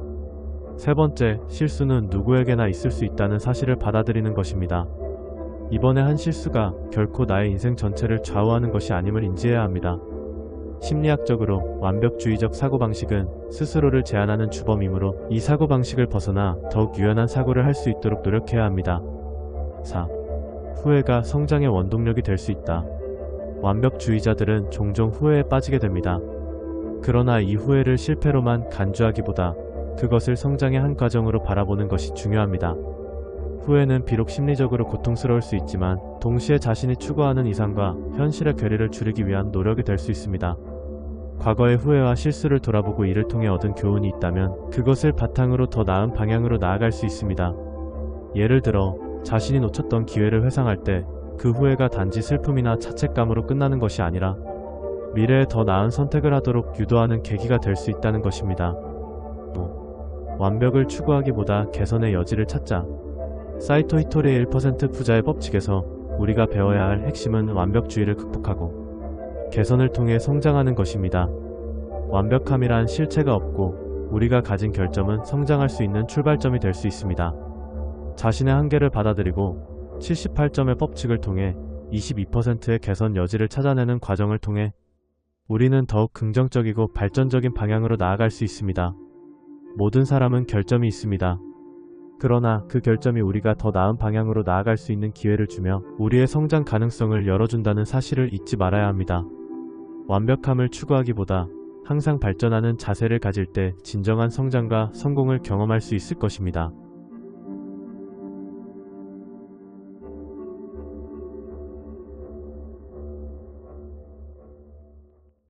[SPEAKER 1] 세 번째, 실수는 누구에게나 있을 수 있다는 사실을 받아들이는 것입니다. 이번에 한 실수가 결코 나의 인생 전체를 좌우하는 것이 아님을 인지해야 합니다. 심리학적으로 완벽주의적 사고방식은 스스로를 제한하는 주범이므로 이 사고방식을 벗어나 더욱 유연한 사고를 할 수 있도록 노력해야 합니다. 4. 후회가 성장의 원동력이 될 수 있다. 완벽주의자들은 종종 후회에 빠지게 됩니다. 그러나 이 후회를 실패로만 간주하기보다 그것을 성장의 한 과정으로 바라보는 것이 중요합니다. 후회는 비록 심리적으로 고통스러울 수 있지만 동시에 자신이 추구하는 이상과 현실의 괴리를 줄이기 위한 노력이 될 수 있습니다. 과거의 후회와 실수를 돌아보고 이를 통해 얻은 교훈이 있다면 그것을 바탕으로 더 나은 방향으로 나아갈 수 있습니다. 예를 들어 자신이 놓쳤던 기회를 회상할 때 그 후회가 단지 슬픔이나 자책감으로 끝나는 것이 아니라 미래에 더 나은 선택을 하도록 유도하는 계기가 될 수 있다는 것입니다. 또 완벽을 추구하기보다 개선의 여지를 찾자. 사이토 히토리의 1% 부자의 법칙에서 우리가 배워야 할 핵심은 완벽주의를 극복하고 개선을 통해 성장하는 것입니다. 완벽함이란 실체가 없고 우리가 가진 결점은 성장할 수 있는 출발점이 될 수 있습니다. 자신의 한계를 받아들이고 78점의 법칙을 통해 22%의 개선 여지를 찾아내는 과정을 통해 우리는 더욱 긍정적이고 발전적인 방향으로 나아갈 수 있습니다. 모든 사람은 결점이 있습니다. 그러나 그 결점이 우리가 더 나은 방향으로 나아갈 수 있는 기회를 주며 우리의 성장 가능성을 열어준다는 사실을 잊지 말아야 합니다. 완벽함을 추구하기보다 항상 발전하는 자세를 가질 때 진정한 성장과 성공을 경험할 수 있을 것입니다.